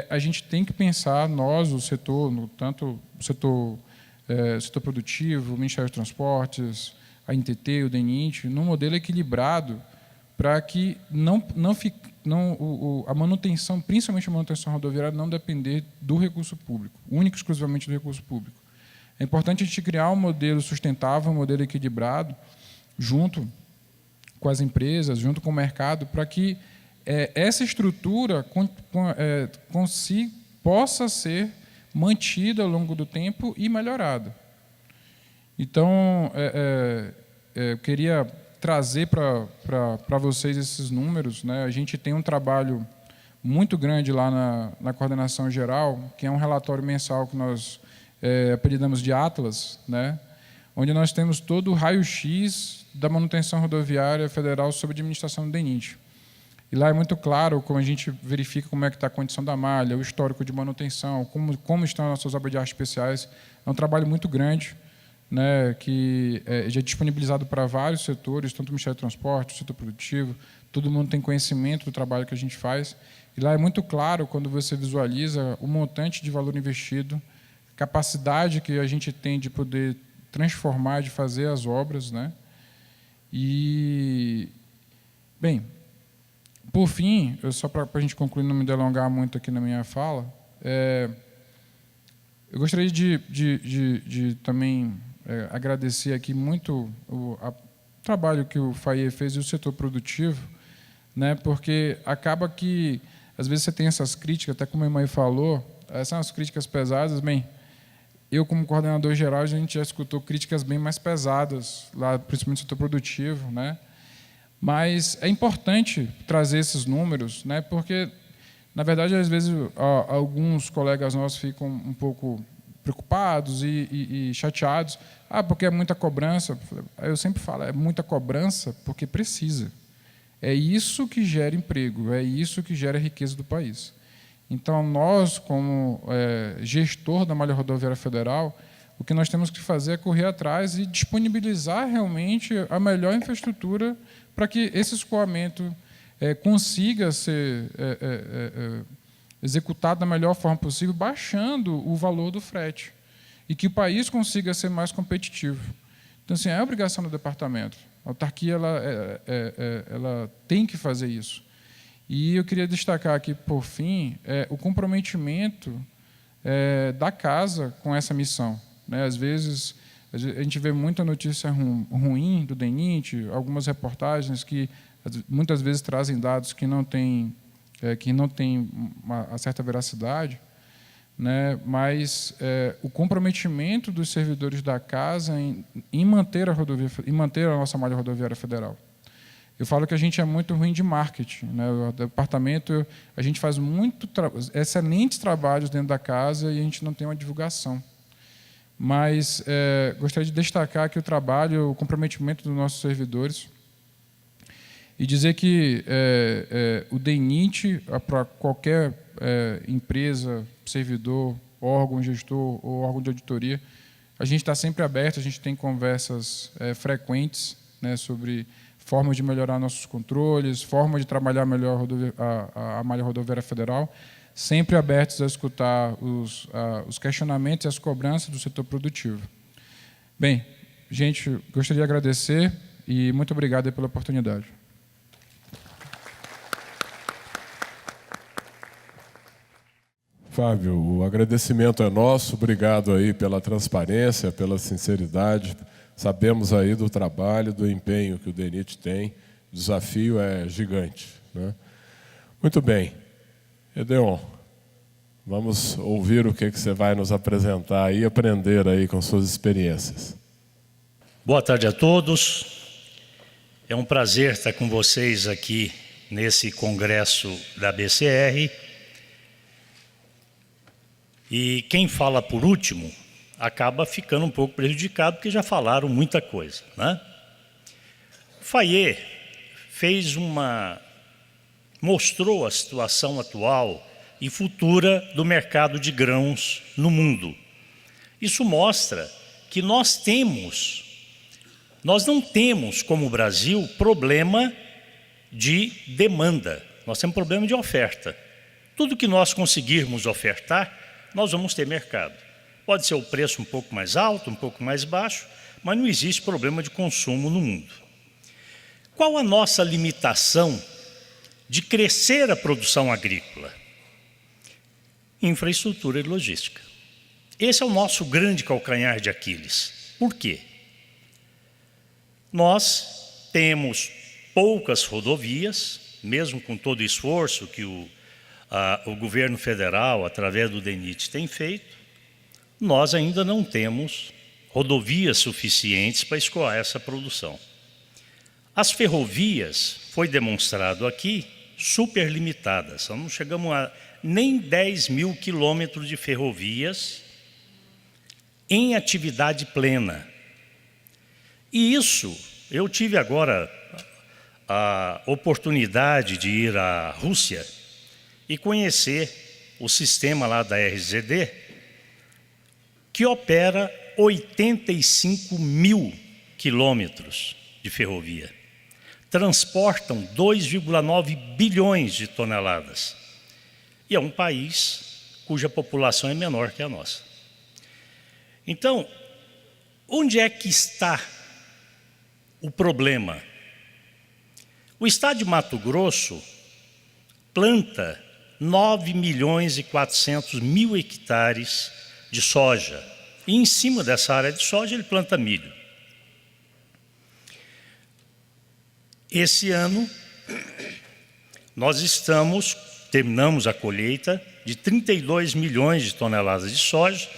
a gente tem que pensar, nós, o setor, tanto o setor produtivo, o Ministério dos Transportes, a NTT, o DENIT, num modelo equilibrado para que a manutenção, principalmente a manutenção rodoviária, não depender do recurso público, único e exclusivamente do recurso público. É importante a gente criar um modelo sustentável, um modelo equilibrado, junto com as empresas, junto com o mercado, para que essa estrutura possa ser mantida ao longo do tempo e melhorada. Então, eu queria trazer para vocês esses números. Né? A gente tem um trabalho muito grande lá na Coordenação Geral, que é um relatório mensal que nós apelidamos de Atlas, né? Onde nós temos todo o raio-x da manutenção rodoviária federal sob a administração do DENIT. E lá é muito claro como a gente verifica como é que está a condição da malha, o histórico de manutenção, como estão as nossas obras de arte especiais. É um trabalho muito grande, né, que já é disponibilizado para vários setores, tanto o Ministério do Transporte, o setor produtivo, todo mundo tem conhecimento do trabalho que a gente faz. E lá é muito claro, quando você visualiza o montante de valor investido, a capacidade que a gente tem de poder transformar, de fazer as obras. Né? E, bem, por fim, só para a gente concluir, não me delongar muito aqui na minha fala, eu gostaria de também agradecer aqui muito o trabalho que o FAIE fez e o setor produtivo, né, porque acaba que, às vezes, você tem essas críticas, até como a mãe falou, essas são as críticas pesadas. Bem, eu, como coordenador geral, a gente já escutou críticas bem mais pesadas, lá, principalmente no setor produtivo, né? Mas é importante trazer esses números, né, porque, na verdade, às vezes, alguns colegas nossos ficam um pouco preocupados e chateados. Porque é muita cobrança. Eu sempre falo, é muita cobrança porque precisa. É isso que gera emprego, é isso que gera riqueza do país. Então, nós, como gestor da Malha Rodoviária Federal, o que nós temos que fazer é correr atrás e disponibilizar realmente a melhor infraestrutura para que esse escoamento consiga ser executado da melhor forma possível, baixando o valor do frete, e que o país consiga ser mais competitivo. Então, assim, é obrigação do departamento. A autarquia ela tem que fazer isso. E eu queria destacar aqui, por fim, o comprometimento da casa com essa missão. Né? Às vezes, a gente vê muita notícia ruim do DENIT, algumas reportagens que muitas vezes trazem dados que não têm uma certa veracidade, né? Mas o comprometimento dos servidores da casa em manter a rodovia, em manter a nossa malha rodoviária federal. Eu falo que a gente é muito ruim de marketing, né? O departamento, a gente faz excelentes trabalhos dentro da casa e a gente não tem uma divulgação. Mas gostaria de destacar aqui o trabalho, o comprometimento dos nossos servidores e dizer que o DENIT, para qualquer empresa, servidor, órgão gestor ou órgão de auditoria, a gente está sempre aberto, a gente tem conversas frequentes, né, sobre formas de melhorar nossos controles, formas de trabalhar melhor a malha rodoviária federal, sempre abertos a escutar os questionamentos e as cobranças do setor produtivo. Bem, gente, gostaria de agradecer e muito obrigado pela oportunidade. Fábio, o agradecimento é nosso, obrigado aí pela transparência, pela sinceridade. Sabemos aí do trabalho, do empenho que o DENIT tem, o desafio é gigante, né? Muito bem. Edeon, vamos ouvir o que você vai nos apresentar e aprender aí com suas experiências. Boa tarde a todos. É um prazer estar com vocês aqui nesse congresso da BCR. E quem fala por último acaba ficando um pouco prejudicado, porque já falaram muita coisa, né? O Fayet mostrou a situação atual e futura do mercado de grãos no mundo. Isso mostra que nós não temos, como Brasil, problema de demanda, nós temos problema de oferta. Tudo que nós conseguirmos ofertar, nós vamos ter mercado. Pode ser o preço um pouco mais alto, um pouco mais baixo, mas não existe problema de consumo no mundo. Qual a nossa limitação de crescer a produção agrícola? Infraestrutura e logística. Esse é o nosso grande calcanhar de Aquiles. Por quê? Nós temos poucas rodovias, mesmo com todo o esforço que o governo federal, através do DENIT, tem feito, nós ainda não temos rodovias suficientes para escoar essa produção. As ferrovias, foi demonstrado aqui, super limitadas. Não chegamos a nem 10 mil quilômetros de ferrovias em atividade plena. E isso, eu tive agora a oportunidade de ir à Rússia e conhecer o sistema lá da RZD, que opera 85 mil quilômetros de ferrovia. Transportam 2,9 bilhões de toneladas. E é um país cuja população é menor que a nossa. Então, onde é que está o problema? O estado de Mato Grosso planta 9 milhões e 400 mil hectares de soja. E em cima dessa área de soja ele planta milho. Esse ano nós terminamos a colheita de 32 milhões de toneladas de soja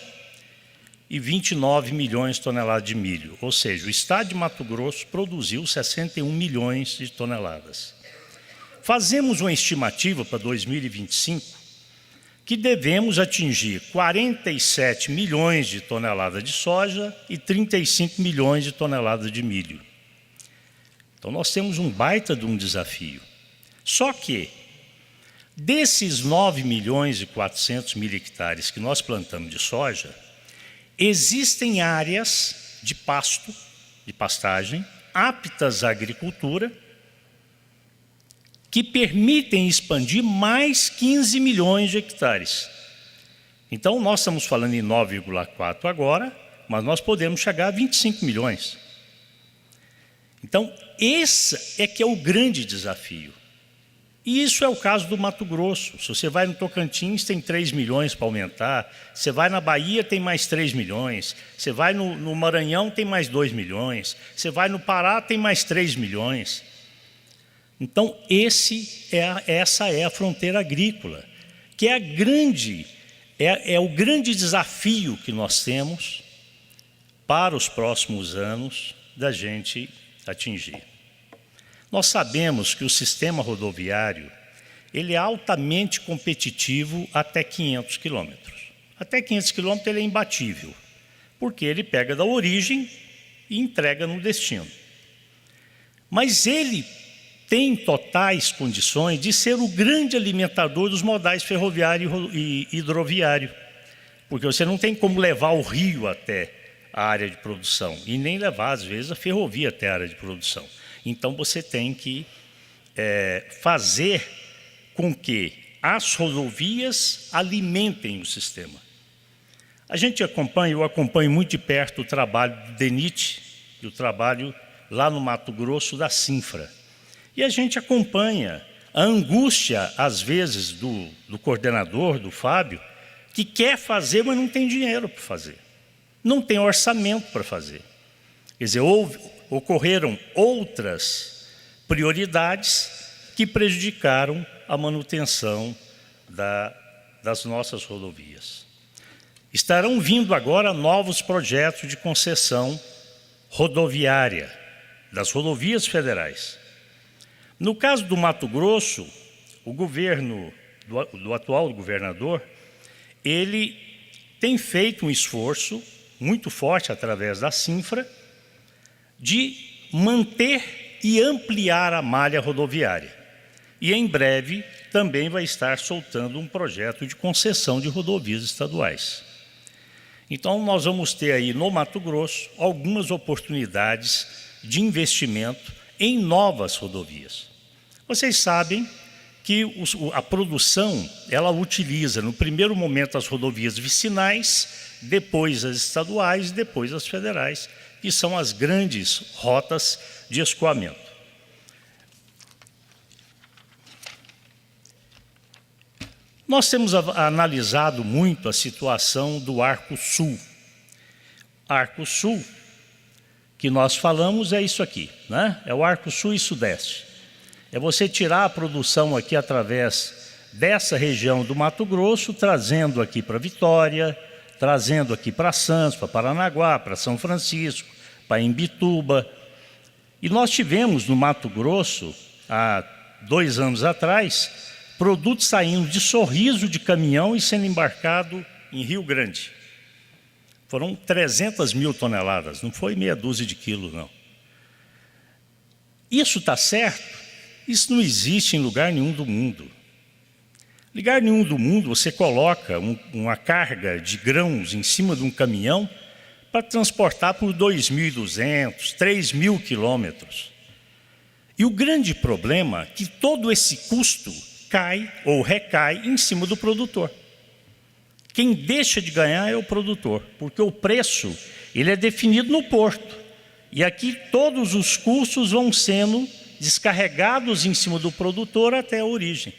e 29 milhões de toneladas de milho. Ou seja, o estado de Mato Grosso produziu 61 milhões de toneladas. Fazemos uma estimativa para 2025 que devemos atingir 47 milhões de toneladas de soja e 35 milhões de toneladas de milho. Então nós temos um baita de um desafio. Só que, desses 9 milhões e 400 mil hectares que nós plantamos de soja, existem áreas de pasto, de pastagem, aptas à agricultura, que permitem expandir mais 15 milhões de hectares. Então, nós estamos falando em 9,4 agora, mas nós podemos chegar a 25 milhões. Então, esse é que é o grande desafio. E isso é o caso do Mato Grosso. Se você vai no Tocantins, tem 3 milhões para aumentar. Você vai na Bahia, tem mais 3 milhões. Você vai no Maranhão, tem mais 2 milhões. Você vai no Pará, tem mais 3 milhões. Então, essa é a fronteira agrícola, que é o grande desafio que nós temos para os próximos anos da gente atingir. Nós sabemos que o sistema rodoviário ele é altamente competitivo até 500 quilômetros. Até 500 quilômetros ele é imbatível, porque ele pega da origem e entrega no destino. Mas ele tem totais condições de ser o grande alimentador dos modais ferroviário e hidroviário, porque você não tem como levar o rio até a área de produção e nem levar, às vezes, a ferrovia até a área de produção. Então, você tem que fazer com que as rodovias alimentem o sistema. Eu acompanho muito de perto o trabalho do DENIT e o trabalho lá no Mato Grosso da Cinfra. E a gente acompanha a angústia, às vezes, do coordenador, do Fábio, que quer fazer, mas não tem dinheiro para fazer. Não tem orçamento para fazer. Quer dizer, ocorreram outras prioridades que prejudicaram a manutenção das nossas rodovias. Estarão vindo agora novos projetos de concessão rodoviária, das rodovias federais. No caso do Mato Grosso, o governo do atual governador, ele tem feito um esforço muito forte através da Cinfra de manter e ampliar a malha rodoviária. E em breve também vai estar soltando um projeto de concessão de rodovias estaduais. Então nós vamos ter aí no Mato Grosso algumas oportunidades de investimento em novas rodovias. Vocês sabem que a produção, ela utiliza no primeiro momento as rodovias vicinais, depois as estaduais e depois as federais, que são as grandes rotas de escoamento. Nós temos analisado muito a situação do Arco Sul. Arco Sul, que nós falamos, é isso aqui, né? É o Arco Sul e Sudeste. É você tirar a produção aqui através dessa região do Mato Grosso, trazendo aqui para Vitória, trazendo aqui para Santos, para Paranaguá, para São Francisco, para Imbituba. E nós tivemos no Mato Grosso, há 2 anos atrás, produtos saindo de Sorriso de caminhão e sendo embarcado em Rio Grande. Foram 300 mil toneladas, não foi meia dúzia de quilos, não. Isso está certo? Isso não existe em lugar nenhum do mundo. Em lugar nenhum do mundo você coloca uma carga de grãos em cima de um caminhão para transportar por 2.200, 3.000 quilômetros. E o grande problema é que todo esse custo cai ou recai em cima do produtor. Quem deixa de ganhar é o produtor, porque o preço ele é definido no porto. E aqui todos os custos vão sendo descarregados em cima do produtor até a origem.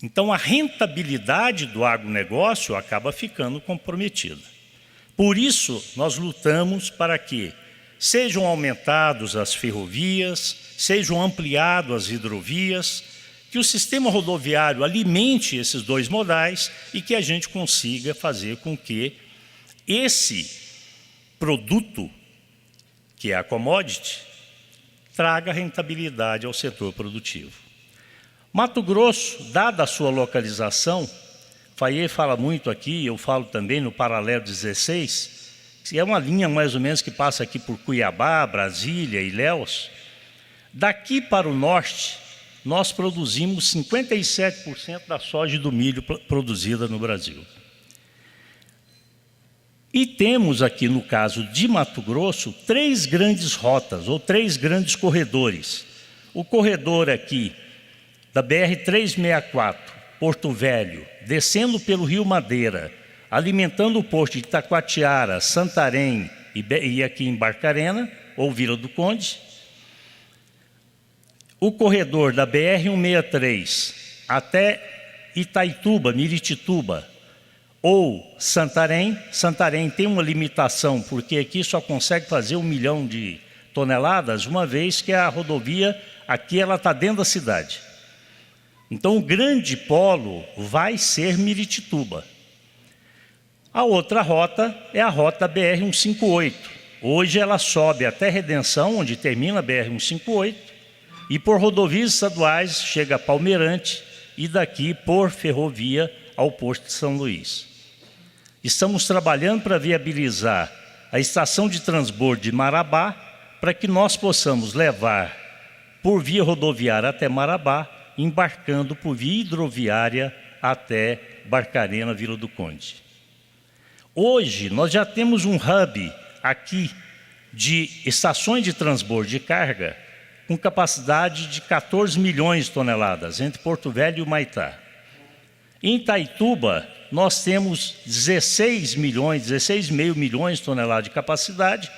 Então a rentabilidade do agronegócio acaba ficando comprometida. Por isso nós lutamos para que sejam aumentadas as ferrovias, sejam ampliadas as hidrovias, que o sistema rodoviário alimente esses dois modais e que a gente consiga fazer com que esse produto, que é a commodity, traga rentabilidade ao setor produtivo. Mato Grosso, dada a sua localização, Fayet fala muito aqui, eu falo também no paralelo 16, que é uma linha mais ou menos que passa aqui por Cuiabá, Brasília, Ilhéus. Daqui para o norte, nós produzimos 57% da soja e do milho produzida no Brasil. E temos aqui, no caso de Mato Grosso, 3 grandes rotas, ou 3 grandes corredores. O corredor aqui, da BR-364, Porto Velho, descendo pelo Rio Madeira, alimentando o porto de Itacoatiara, Santarém e aqui em Barcarena, ou Vila do Conde. O corredor da BR-163 até Itaituba, Miritituba, ou Santarém. Santarém tem uma limitação, porque aqui só consegue fazer 1 milhão de toneladas, uma vez que a rodovia aqui ela está dentro da cidade. Então o grande polo vai ser Miritituba. A outra rota é a rota BR-158. Hoje ela sobe até Redenção, onde termina a BR-158, e por rodovias estaduais chega a Palmeirante e daqui por ferrovia ao Porto de São Luís. Estamos trabalhando para viabilizar a estação de transbordo de Marabá, para que nós possamos levar por via rodoviária até Marabá, embarcando por via hidroviária até Barcarena, Vila do Conde. Hoje, nós já temos um hub aqui de estações de transbordo de carga com capacidade de 14 milhões de toneladas, entre Porto Velho e o Maitá. Em Itaituba, nós temos 16,5 milhões de toneladas de capacidade,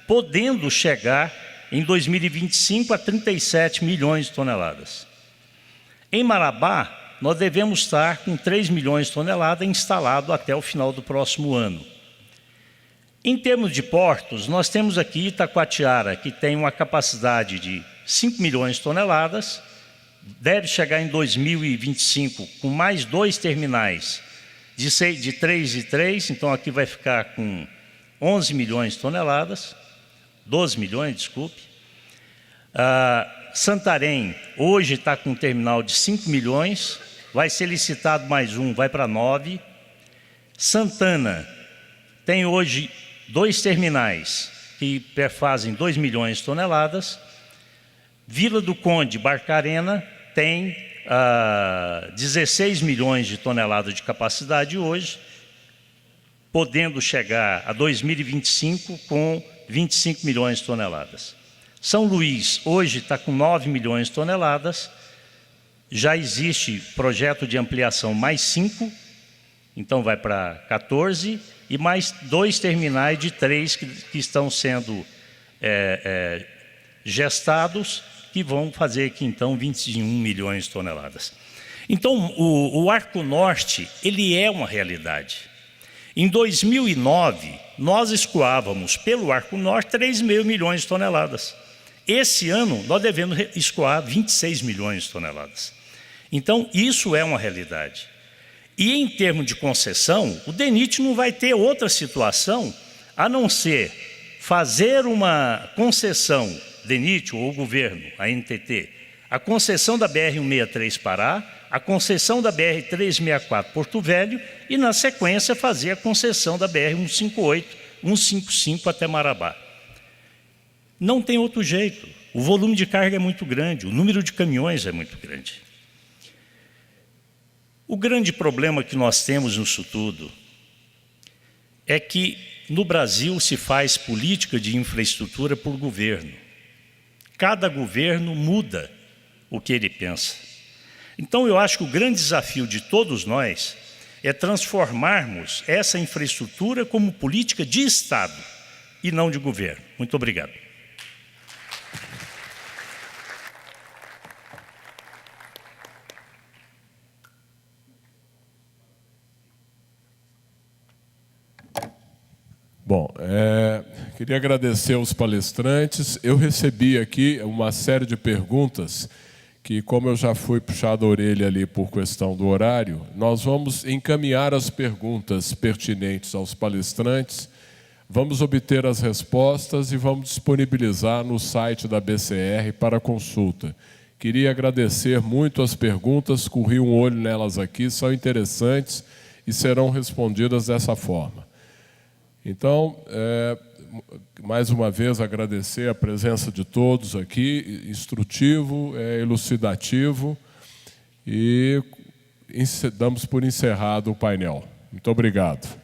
podendo chegar em 2025 a 37 milhões de toneladas. Em Marabá, nós devemos estar com 3 milhões de toneladas instalado até o final do próximo ano. Em termos de portos, nós temos aqui Itacoatiara, que tem uma capacidade de 5 milhões de toneladas, deve chegar em 2025 com mais 2 terminais de 3 e 3, então aqui vai ficar com 11 milhões de toneladas, 12 milhões, desculpe. Santarém hoje está com um terminal de 5 milhões, vai ser licitado mais um, vai para 9. Santana tem hoje 2 terminais que perfazem 2 milhões de toneladas. Vila do Conde, Barcarena, tem 16 milhões de toneladas de capacidade hoje, podendo chegar a 2025 com 25 milhões de toneladas. São Luís hoje está com 9 milhões de toneladas, já existe projeto de ampliação mais 5, então vai para 14, e mais 2 terminais de 3 que estão sendo gestados, que vão fazer aqui então 21 milhões de toneladas. Então o Arco Norte, ele é uma realidade. Em 2009, nós escoávamos pelo Arco Norte 3,5 milhões de toneladas. Esse ano, nós devemos escoar 26 milhões de toneladas. Então, isso é uma realidade. E em termos de concessão, o DENIT não vai ter outra situação a não ser fazer uma concessão, DENIT ou o governo, a NTT, a concessão da BR-163 Pará, a concessão da BR-364 Porto Velho e, na sequência, fazer a concessão da BR-158, 155 até Marabá. Não tem outro jeito. O volume de carga é muito grande, o número de caminhões é muito grande. O grande problema que nós temos nisso tudo é que no Brasil se faz política de infraestrutura por governo. Cada governo muda o que ele pensa. Então eu acho que o grande desafio de todos nós é transformarmos essa infraestrutura como política de Estado e não de governo. Muito obrigado. Bom, queria agradecer aos palestrantes. Eu recebi aqui uma série de perguntas que, como eu já fui puxado a orelha ali por questão do horário, nós vamos encaminhar as perguntas pertinentes aos palestrantes, vamos obter as respostas e vamos disponibilizar no site da BCR para consulta. Queria agradecer muito as perguntas, corri um olho nelas aqui, são interessantes e serão respondidas dessa forma. Então, mais uma vez, agradecer a presença de todos aqui, instrutivo, elucidativo, e damos por encerrado o painel. Muito obrigado.